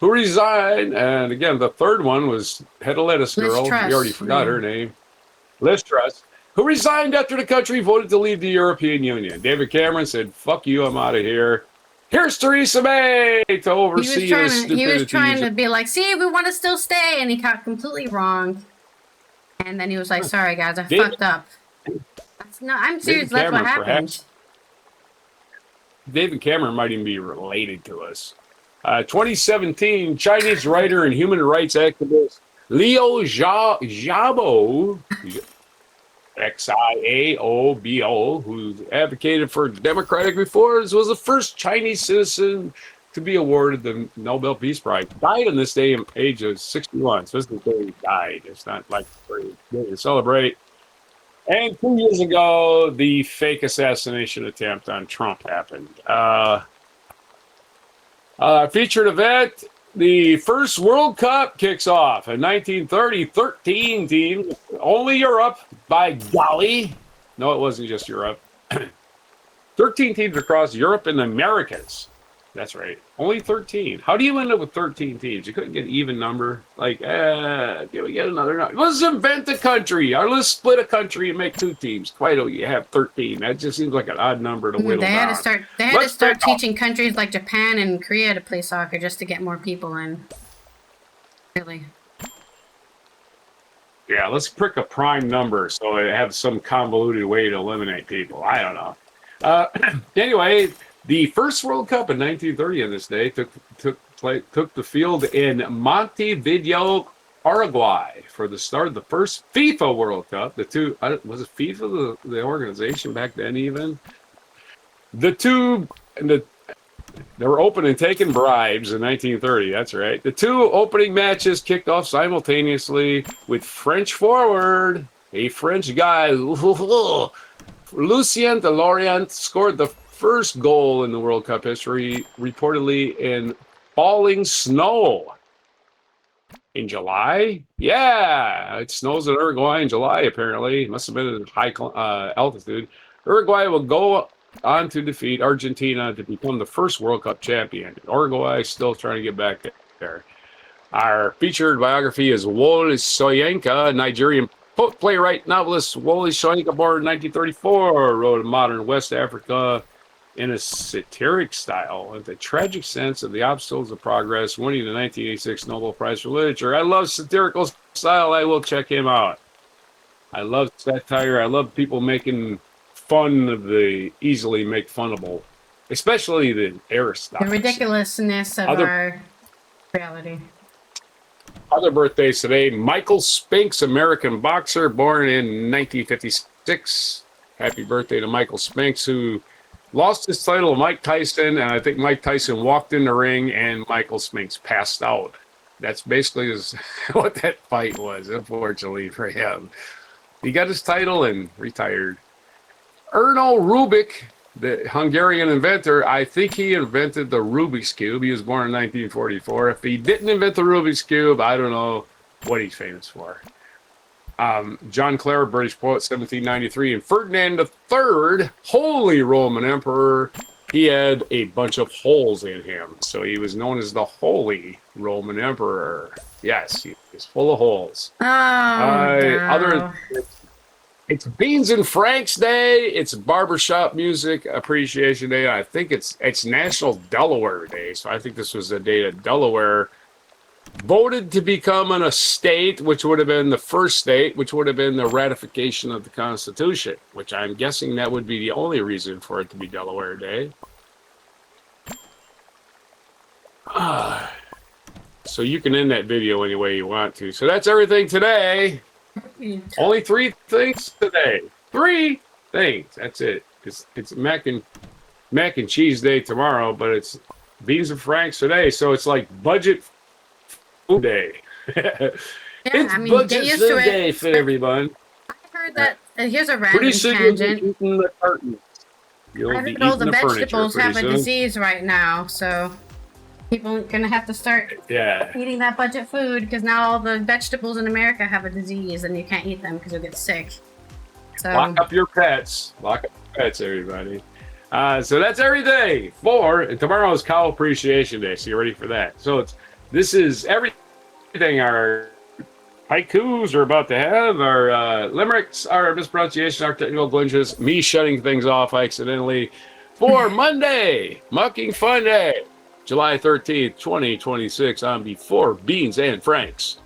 Who resigned? And again, the third one was head of lettuce girl. We already forgot her name. Liz Truss. Who resigned after the country voted to leave the European Union. David Cameron said, fuck you, I'm out of here. Here's Theresa May to oversee He was trying to be like, see, we want to still stay. And he got completely wrong. And then he was like, sorry, guys, I fucked up. I'm serious. That's what happened. Perhaps. David Cameron might even be related to us. 2017, Chinese writer and human rights activist Liu Xiaobo, Xiaobo, who advocated for democratic reforms, was the first Chinese citizen to be awarded the Nobel Peace Prize. Died on this day at the age of 61. So this is the day he died. It's not like to celebrate. And 2 years ago, the fake assassination attempt on Trump happened. Featured event, the first World Cup kicks off in 1930. 13 teams, only Europe, by golly. No, it wasn't just Europe. 13 teams across Europe and the Americas. That's right. Only 13. How do you end up with 13 teams? You couldn't get an even number. Like, can we get another number? Let's invent a country. Or let's split a country and make 2 teams. Why don't you have 13? That just seems like an odd number to whittle down. They had to start teaching countries like Japan and Korea to play soccer just to get more people in. Really. Yeah, let's pick a prime number so it has some convoluted way to eliminate people. I don't know. Anyway, the first World Cup in 1930 on this day took the field in Montevideo, Uruguay, for the start of the first FIFA World Cup. Was it FIFA the organization back then even? They were open and taking bribes in 1930. That's right. The 2 opening matches kicked off simultaneously with French forward, a French guy, Lucien Delorient, scored the first goal in the World Cup history, reportedly in falling snow in July. Yeah, it snows in Uruguay in July, apparently. It must have been at high altitude. Uruguay will go on to defeat Argentina to become the first World Cup champion. Uruguay is still trying to get back there. Our featured biography is Wole Soyinka, a Nigerian playwright, novelist. Wole Soyinka, born in 1934, wrote a modern West Africa in a satiric style, with a tragic sense of the obstacles of progress, winning the 1986 Nobel Prize for Literature. I love satirical style. I will check him out. I love satire. I love people making fun of the easily make funnable, especially the aristocracy. The ridiculousness of our reality. Other birthdays today: Michael Spinks, American boxer, born in 1956. Happy birthday to Michael Spinks, who lost his title to Mike Tyson, and I think Mike Tyson walked in the ring and Michael Spinks passed out. That's basically what that fight was, unfortunately for him. He got his title and retired. Erno Rubik, the Hungarian inventor, I think he invented the Rubik's Cube. He was born in 1944. If he didn't invent the Rubik's Cube, I don't know what he's famous for. John Clare, British poet, 1793, and Ferdinand III, Holy Roman Emperor, he had a bunch of holes in him. So he was known as the Holy Roman Emperor. Yes, he was full of holes. Oh, Other, no. it's Beans and Franks Day. It's Barbershop Music Appreciation Day. I think it's National Delaware Day. So I think this was the day that Delaware voted to become an estate, which would have been the first state, which would have been the ratification of the Constitution, which I'm guessing that would be the only reason for it to be Delaware Day. So you can end that video any way you want to. So that's everything today. Only 3 things today. 3 things. That's it. It's mac and cheese day tomorrow, but it's Beans and Franks today. So it's like budget food day. It's budget food day for everyone. I heard that. Here's a random Pretty soon tangent. you'll be eating the curtains. I heard all the vegetables have a disease right now, so people are gonna have to start eating that budget food because now all the vegetables in America have a disease and you can't eat them because you'll get sick. So lock up your pets. Lock up your pets, everybody. So that's every day and tomorrow is Cow Appreciation Day. So you're ready for that. So this is everything. Our haikus are about to have, our limericks, our mispronunciation, our technical glitches, me shutting things off accidentally for Monday, Mucking Fonday, July 13th, 2026 on Before Beans and Franks.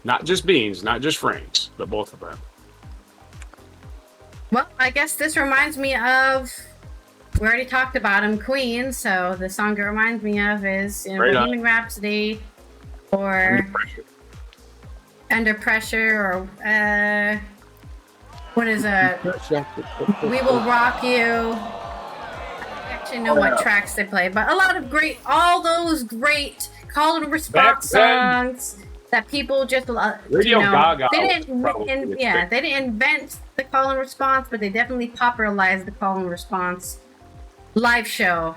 Not just Beans, not just Franks, but both of them. Well, I guess this reminds me of, we already talked about him, Queen, so the song it reminds me of is Bohemian Rhapsody or Under Pressure or what is We Will Rock You. I actually know what tracks they play, but a lot of all those great call and response songs that people just Radio Gaga. They didn't invent the call and response, but they definitely popularized the call and response live show.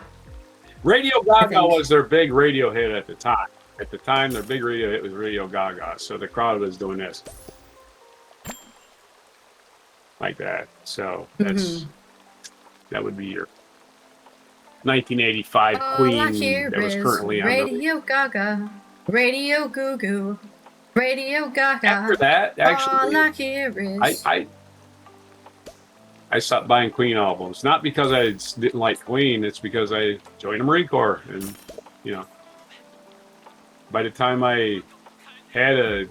Radio Gaga was their big radio hit at the time. At the time, their big radio hit was Radio Gaga, so the crowd was doing this like that. So that would be your 1985 Queen that was currently on Radio Gaga, Radio Goo Goo, Radio Gaga. After that, actually, all I hear is I stopped buying Queen albums, not because I didn't like Queen. It's because I joined the Marine Corps, and by the time I had a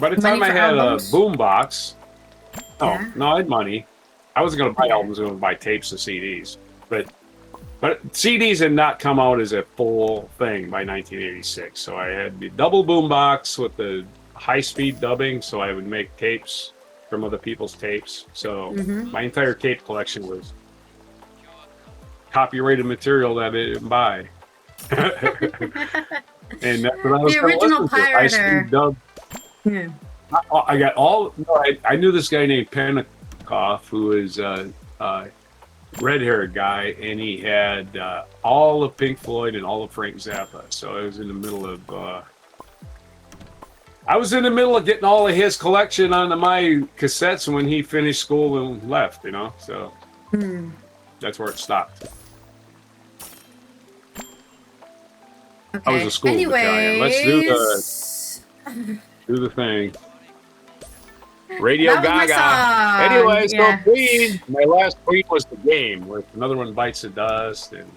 boombox, I had money. I wasn't going to buy albums; I was going to buy tapes and CDs. But CDs had not come out as a full thing by 1986. So I had the double boombox with the high-speed dubbing, so I would make tapes from other people's tapes. So my entire tape collection was copyrighted material that I didn't buy. And that's what I was the original pirater. Yeah. I got all. No, I knew this guy named Penikoff, who is a red-haired guy, and he had all of Pink Floyd and all of Frank Zappa. So I was in the middle of getting all of his collection onto my cassettes when he finished school and left. So that's where it stopped. Okay. I was a school battalion. Let's do the thing. Radio Gaga. Anyway, so Queen. My last Queen was The Game, where another one bites the dust, and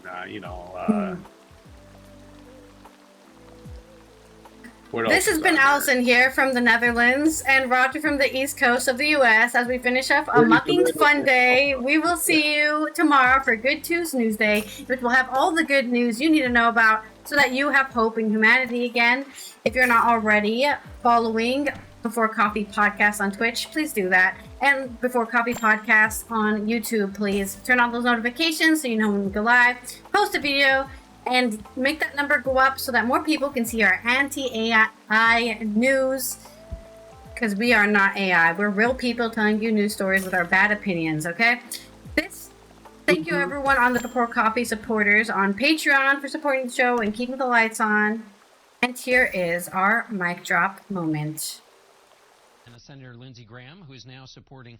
This has been Allison here from the Netherlands and Roger from the East Coast of the U.S. as we finish up a Mucking Fun Day. We will see you tomorrow for Good Tuesday News Day, which will have all the good news you need to know about so that you have hope in humanity again. If you're not already following Before Coffee Podcast on Twitch, please do that. And Before Coffee Podcast on YouTube, please turn on those notifications so you know when we go live, post a video, and make that number go up so that more people can see our anti-AI news. Because we are not AI. We're real people telling you news stories with our bad opinions, okay? Thank you everyone on the Before Coffee supporters on Patreon for supporting the show and keeping the lights on. And here is our mic drop moment. And Senator Lindsey Graham, who is now supporting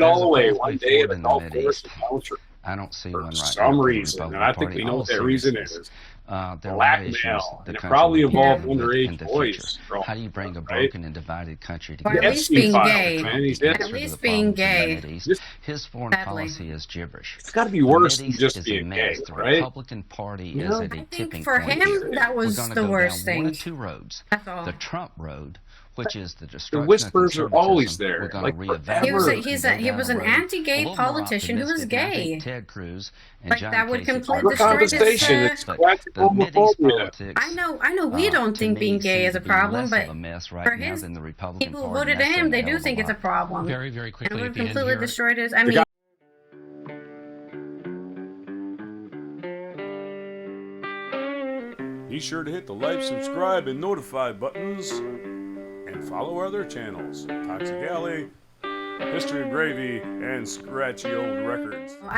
it all There's a away pathway one day at forward a in the golf Mideast. course in Belcher. I don't see for one right now. some for the reason, and Republican I think Party. we know All what that reason seriousness, is. there are issues Blackmail, the and it country probably will involved deal with in underage the boys. future. How do you bring a broken and divided country Or together? at least Epstein being files, gay. man. He's At Answer to least the being problems in the gay. Mideast. Just- His foreign Sadly. policy is gibberish. It's got to be The worse than Mideast just is a being gay, mess. The right? Republican Party You is know? at I a think tipping for point him, here. that was We're going to the go worst down one thing. of two roads. That's all. The Trump road, which is the The destruction whispers of are always conservatism. there, We're going like to reevaluate. He was forever. he was an anti-gay politician who was gay. Ted Cruz and Like, John that would Kasich completely are destroy his, Overcompensation, it's but classic the Mideast homophobia. politics. I know we don't to think me being gay seem is a to be problem, less but of a mess for right now his than the Republican people who Party. voted That's him, saying they a hell do of think it's a lot. problem. Very, very And quickly we've at the end completely here. destroyed his. I mean, guy- Be sure to hit the like, subscribe, and notify buttons, and follow our other channels, Toxic Alley, History of Gravy, and Scratchy Old Records.